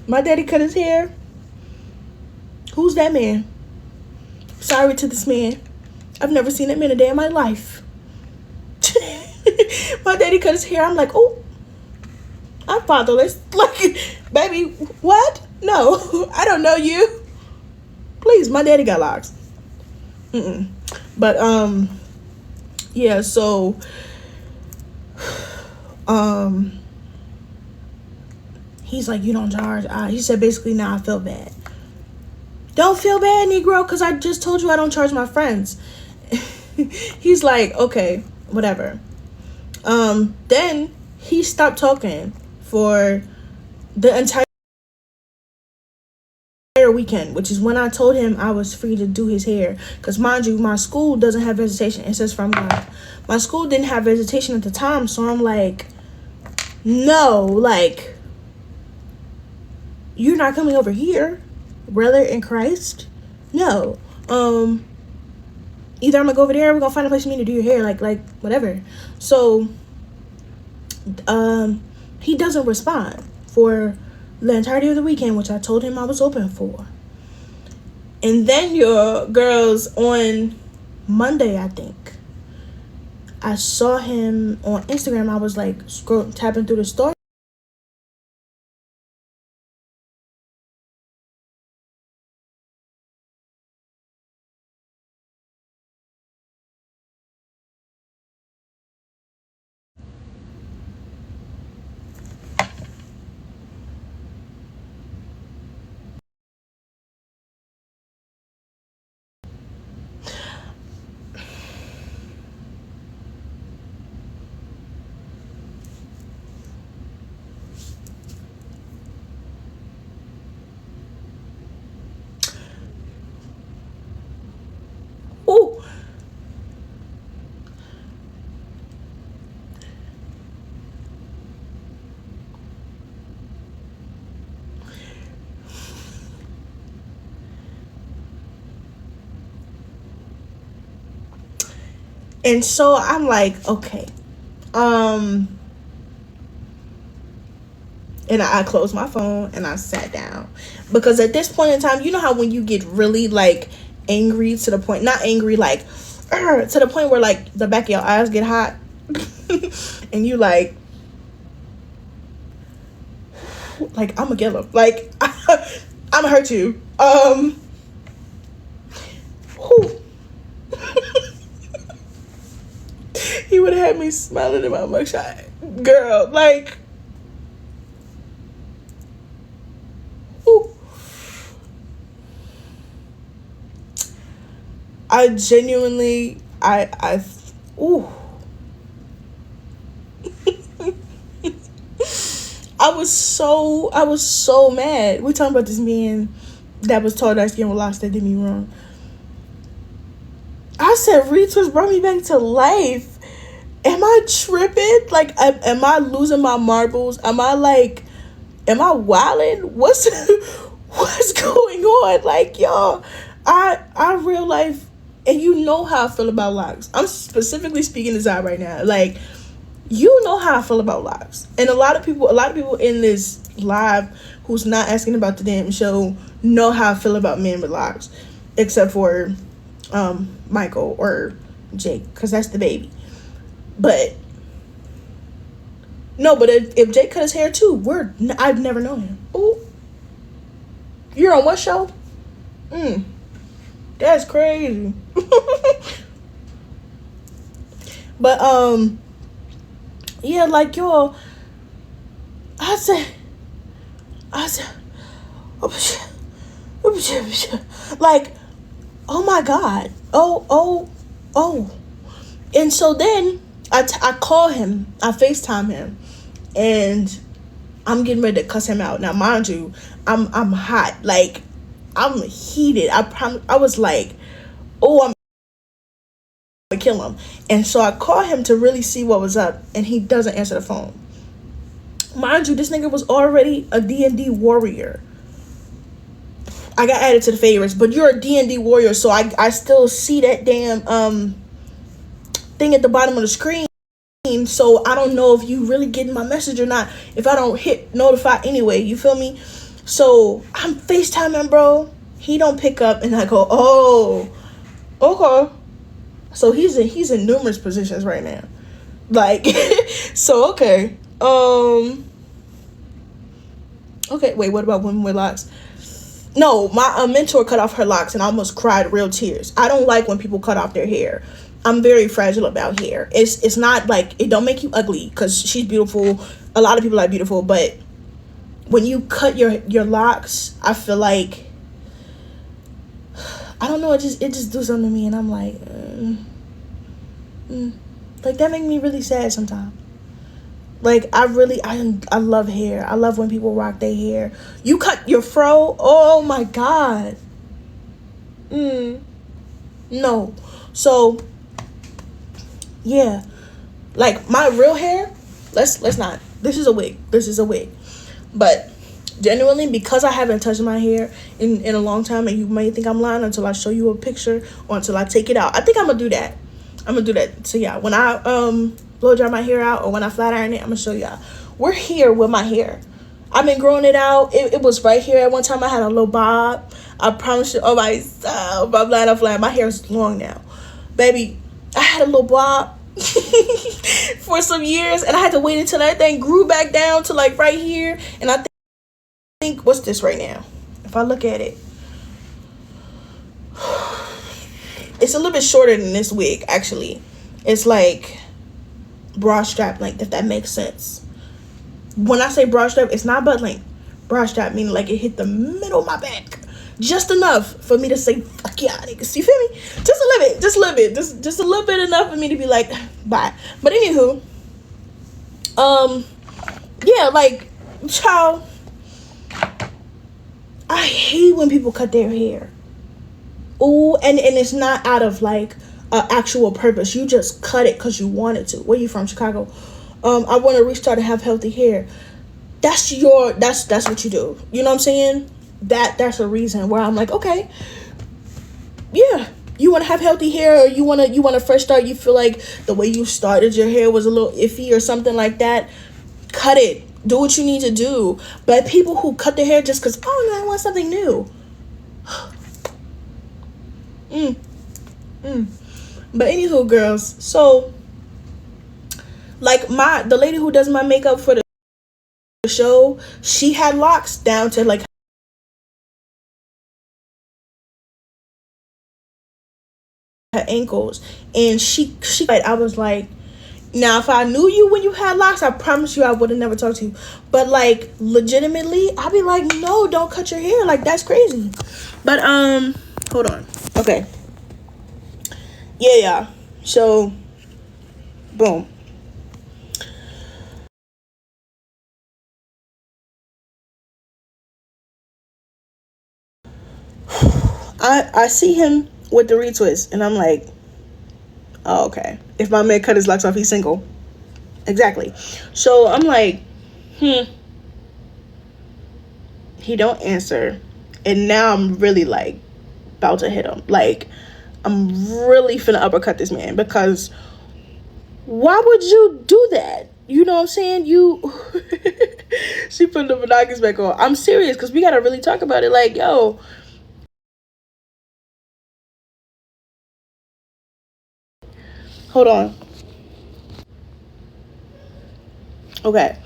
my daddy cut his hair. Who's that man? Sorry to this man. I've never seen that man a day in my life. My daddy cut his hair. I'm like, oh, I'm fatherless. Like, baby, what? No, I don't know you. Please, my daddy got locks. But yeah. So he's like, you don't charge. He said basically, now I feel bad. Don't feel bad, Negro, because I just told you I don't charge my friends. He's like, okay, whatever. Then he stopped talking for the entire weekend, which is when I told him I was free to do his hair. Because mind you, my school doesn't have visitation. It says from God. My school didn't have visitation at the time, so I'm like, no, like, you're not coming over here, brother in Christ. No. Either I'm gonna go over there or we're gonna find a place for me to do your hair, like whatever. So he doesn't respond for the entirety of the weekend, which I told him I was open for. And then your girls on Monday, I think, I saw him on Instagram. I was like tapping through the story. Ooh. And so I'm like, okay. And I closed my phone and I sat down. Because at this point in time, you know how when you get really like angry to the point, not angry, like to the point where like the back of your eyes get hot and you like I'm gonna kill him. Like, I'm gonna hurt you. He would have had me smiling in my mugshot. Girl, like, I genuinely, ooh. I was so mad. We talking about this man that was told that skin was lost that did me wrong. I said retwist brought me back to life. Am I tripping? Like, am I losing my marbles? Am I wilding? What's going on? Like, y'all, I real life, and you know how I feel about locks. I'm specifically speaking to Zai right now. Like, you know how I feel about locks. And a lot of people in this live who's not asking about the damn show know how I feel about men with locks. Except for Michael or Jake, because that's the baby. But no, but if Jake cut his hair too, I've never known him. Ooh, you're on what show? That's crazy. But yeah, like, y'all, I said, like, oh my God, oh, and so then I call him, I FaceTime him, and I'm getting ready to cuss him out. Now, mind you, I'm hot, like, I'm heated. I was like, oh, I'm gonna kill him. And so I call him to really see what was up, and he doesn't answer the phone. Mind you, this nigga was already a D&D warrior. I got added to the favorites, but you're a D&D warrior, so I still see that damn thing at the bottom of the screen. So I don't know if you really getting my message or not if I don't hit notify anyway. You feel me? So I'm FaceTiming, bro. He don't pick up, and I go, oh, okay. So he's in numerous positions right now. Like, so okay. Okay, wait, what about women with locks? No, my mentor cut off her locks and I almost cried real tears. I don't like when people cut off their hair. I'm very fragile about hair. It's not like, it don't make you ugly because she's beautiful. A lot of people are beautiful, but when you cut your locks, I feel like, I don't know, it just do something to me, and I'm like, like that make me really sad sometimes. Like, I love hair. I love when people rock their hair. You cut your fro, oh my god. No. So, yeah. Like, my real hair, let's not. This is a wig. But genuinely, because I haven't touched my hair in a long time, and you may think I'm lying until I show you a picture or until I take it out. I think I'm gonna do that. So yeah, when I blow dry my hair out or when I flat iron it, I'm gonna show y'all. We're here with my hair. I've been growing it out. It was right here. At one time I had a little bob. I promise you, oh my flat. My hair is long now. Baby, I had a little bob for some years, and I had to wait until that thing grew back down to like right here. And I think what's this right now? If I look at it, it's a little bit shorter than this wig, actually. It's like bra strap length, if that makes sense. When I say bra strap, it's not butt length. Bra strap meaning like it hit the middle of my back. Just enough for me to say, fuck yeah, niggas. You feel me? Just a little bit. Just a little bit enough for me to be like, bye. But anywho, yeah, like, child, I hate when people cut their hair. Ooh, and it's not out of like actual purpose. You just cut it because you wanted to. Where you from? Chicago. I want to restart and have healthy hair. That's what you do. You know what I'm saying? That's a reason where I'm like, okay, yeah, you want to have healthy hair, or you want a fresh start. You feel like the way you started your hair was a little iffy or something like that. Cut it. Do what you need to do. But people who cut their hair just because, oh no, I want something new. But anywho, girls, so like the lady who does my makeup for the show, she had locks down to like her ankles, and she I was like, now if I knew you when you had locks, I promise you I would have never talked to you. But like legitimately, I'd be like, no, don't cut your hair. Like, that's crazy. But hold on. Okay. Yeah. So, boom. I see him with the retwist, and I'm like, oh, okay. If my man cut his locks off, he's single. Exactly. So I'm like, he don't answer, and now I'm really like about to hit him. Like, I'm really finna uppercut this man, because why would you do that? You know what I'm saying? She put the binoculars back on. I'm serious, because we gotta really talk about it. Like, yo, hold on. Okay.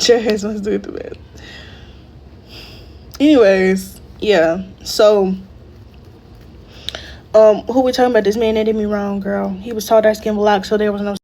Your hands must do it the best. Anyways, yeah. So, who we talking about? This man that did me wrong, girl. He was tall, dark skin, black, so there was no